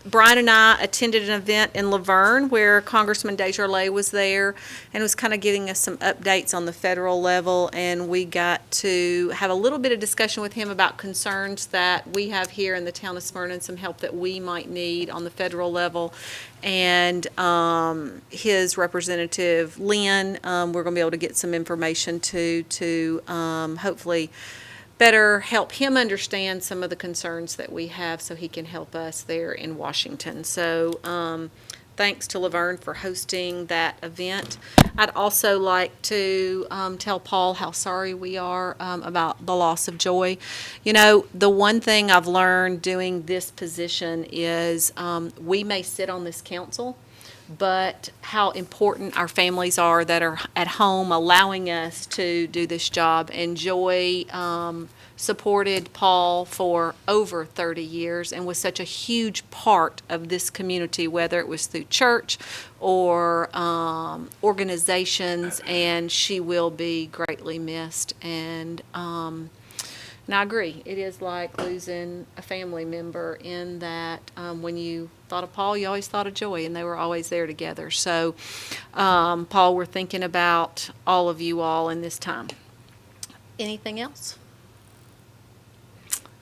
Brian and I attended an event in Laverne where Congressman Desjardins was there and was kind of giving us some updates on the federal level, and we got to have a little bit of discussion with him about concerns that we have here in the town of Smyrna and some help that we might need on the federal level. And his representative, Lynn, we're going to be able to get some information to hopefully better help him understand some of the concerns that we have so he can help us there in Washington. So thanks to Laverne for hosting that event. I'd also like to tell Paul how sorry we are about the loss of Joy. You know, the one thing I've learned doing this position is we may sit on this council, but how important our families are that are at home allowing us to do this job. And Joy supported Paul for over 30 years and was such a huge part of this community, whether it was through church or organizations, and she will be greatly missed. And I agree, it is like losing a family member in that when you thought of Paul, you always thought of Joy, and they were always there together. So, Paul, we're thinking about all of you all in this time. Anything else?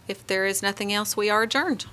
If there is nothing else, we are adjourned.